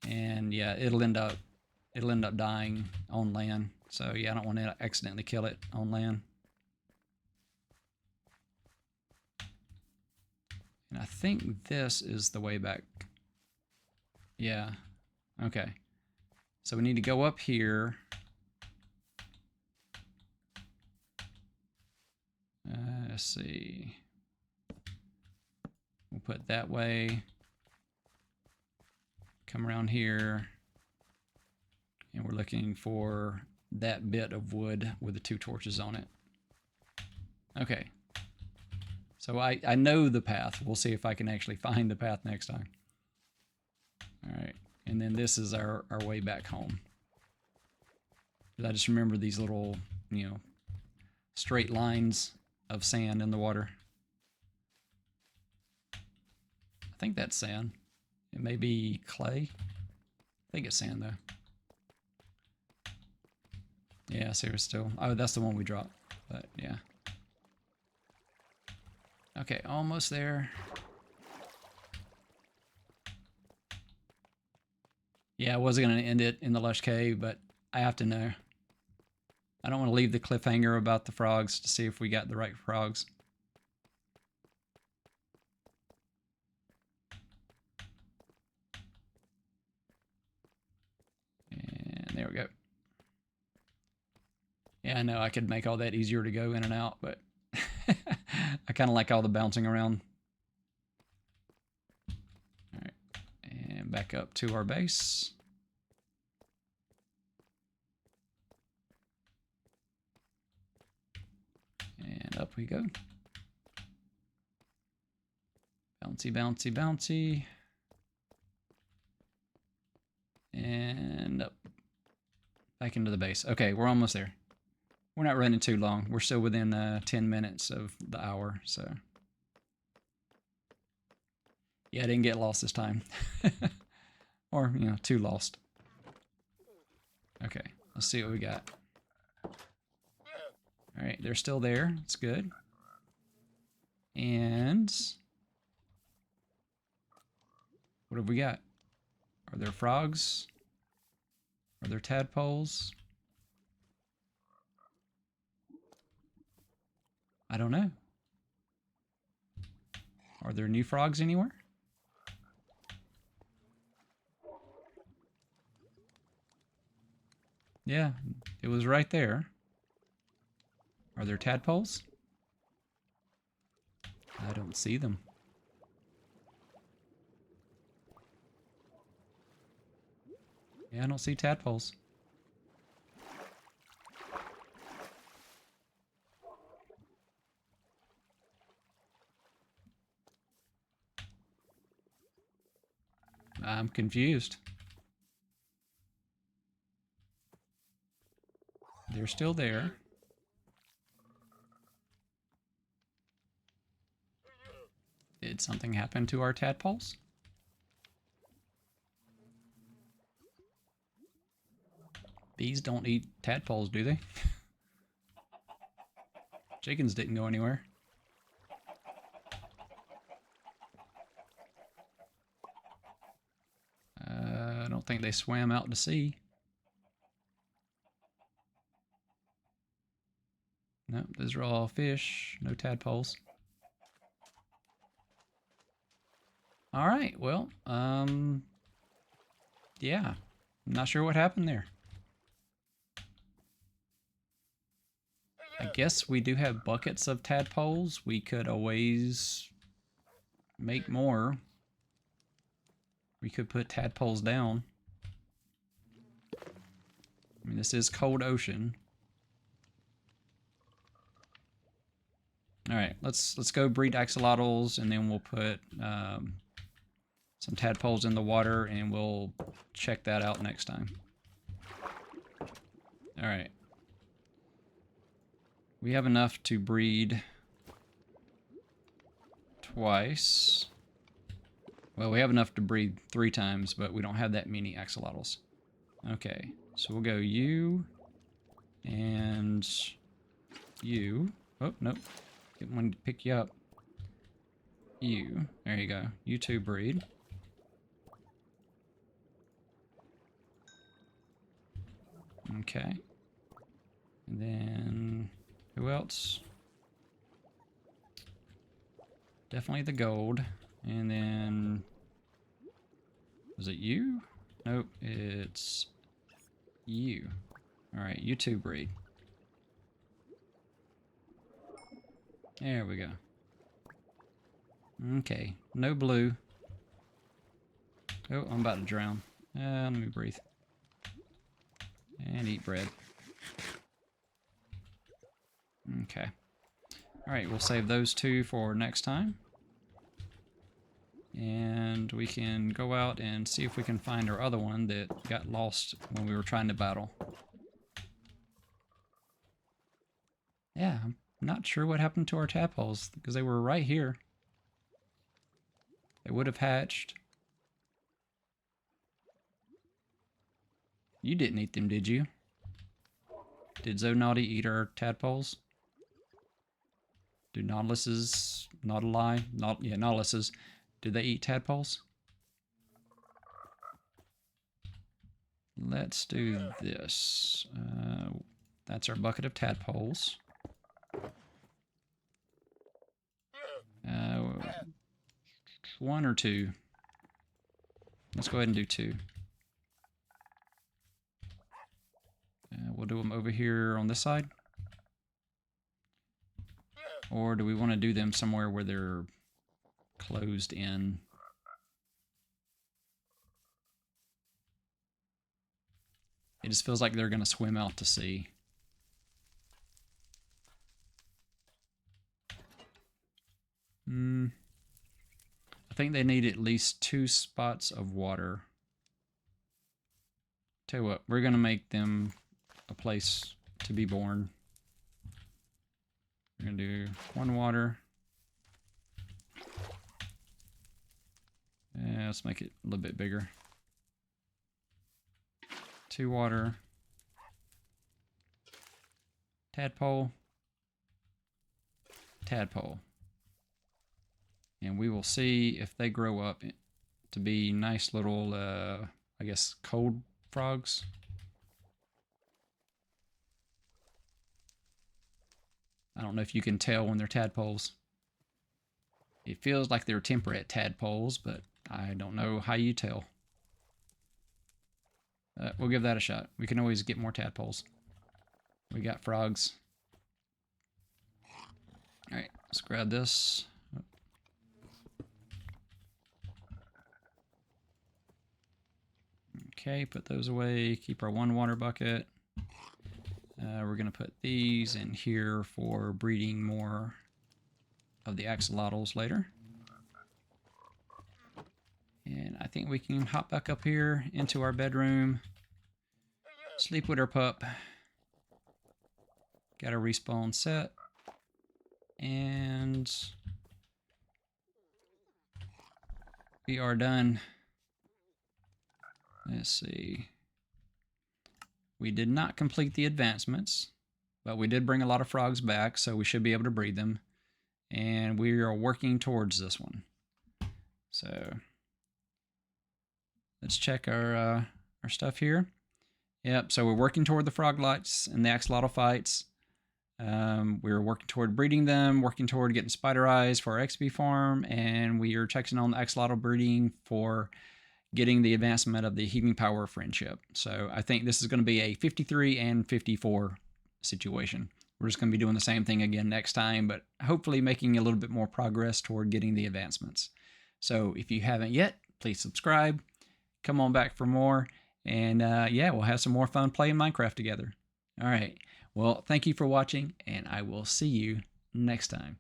And yeah, it'll end up dying on land. So yeah, I don't want to accidentally kill it on land. And I think this is the way back. Yeah. Okay. So we need to go up here. Let's see. We'll put that way. Come around here. And we're looking for that bit of wood with the 2 torches on it. Okay. So I know the path. We'll see if I can actually find the path next time. All right. And then this is our way back home. I just remember these little, you know, straight lines of sand in the water. I think that's sand. It may be clay. I think it's sand though. Yeah, see, we're still. Oh, that's the one we dropped. But yeah. Okay, almost there. Yeah, I was going to end it in the Lush Cave, but I have to know. I don't want to leave the cliffhanger about the frogs to see if we got the right frogs. And there we go. Yeah, I know I could make all that easier to go in and out, but I kind of like all the bouncing around. All right, and back up to our base. And up we go. Bouncy, bouncy, bouncy. And up. Back into the base. Okay, we're almost there. We're not running too long. We're still within 10 minutes of the hour, so. Yeah, I didn't get lost this time. Or, you know, too lost. Okay, let's see what we got. All right, they're still there. It's good. And what have we got? Are there frogs? Are there tadpoles? I don't know. Are there new frogs anywhere? Yeah, it was right there. Are there tadpoles? I don't see them. Yeah, I don't see tadpoles. I'm confused. They're still there. Did something happen to our tadpoles? Bees don't eat tadpoles, do they? Chickens didn't go anywhere. I don't think they swam out to sea. Nope, those are all fish, no tadpoles. All right, well, yeah, I'm not sure what happened there. I guess we do have buckets of tadpoles. We could always make more. We could put tadpoles down. I mean, this is cold ocean. All right, let's go breed axolotls, and then we'll put some tadpoles in the water, and we'll check that out next time. All right. We have enough to breed twice. Well, we have enough to breed 3 times, but we don't have that many axolotls. Okay, so we'll go you and you. Oh, nope. Get one to pick you up. You. There you go. You 2 breed. Okay. And then who else? Definitely the gold. And then was it you? Nope, it's you. All right, you 2 breed. There we go. Okay, no blue. Oh, I'm about to drown. Let me breathe. And eat bread. Okay. Alright, we'll save those 2 for next time. And we can go out and see if we can find our other one that got lost when we were trying to battle. Yeah, I'm not sure what happened to our tadpoles, because they were right here. They would have hatched. You didn't eat them, did you? Did Zonaughty eat our tadpoles? Do nautiluses, nautiluses, do they eat tadpoles? Let's do this. That's our bucket of tadpoles. 1 or 2? Let's go ahead and do 2. We'll do them over here on this side. Or do we want to do them somewhere where they're closed in? It just feels like they're going to swim out to sea. I think they need at least 2 spots of water. Tell you what, we're going to make them a place to be born. We're going to do 1 water. Yeah, let's make it a little bit bigger. 2 water. Tadpole. Tadpole. And we will see if they grow up to be nice little, I guess, cold frogs. I don't know if you can tell when they're tadpoles. It feels like they're temperate tadpoles, but I don't know how you tell. We'll give that a shot. We can always get more tadpoles. We got frogs. Alright, let's grab this. Okay, put those away. Keep our 1 water bucket. We're going to put these in here for breeding more of the axolotls later. And I think we can hop back up here into our bedroom. Sleep with our pup. Got a respawn set. And We are done. Let's see. We did not complete the advancements, but we did bring a lot of frogs back, so we should be able to breed them. And we are working towards this one. So let's check our stuff here. Yep, so we're working toward the Froglights and the Axolotl fights. We're working toward breeding them, working toward getting spider eyes for our XP farm, and we are checking on the Axolotl breeding for getting the advancement of the healing power of friendship. So I think this is going to be a 53 and 54 situation. We're just going to be doing the same thing again next time, but hopefully making a little bit more progress toward getting the advancements. So if you haven't yet, please subscribe. Come on back for more. And yeah, we'll have some more fun playing Minecraft together. All right. Well, thank you for watching, and I will see you next time.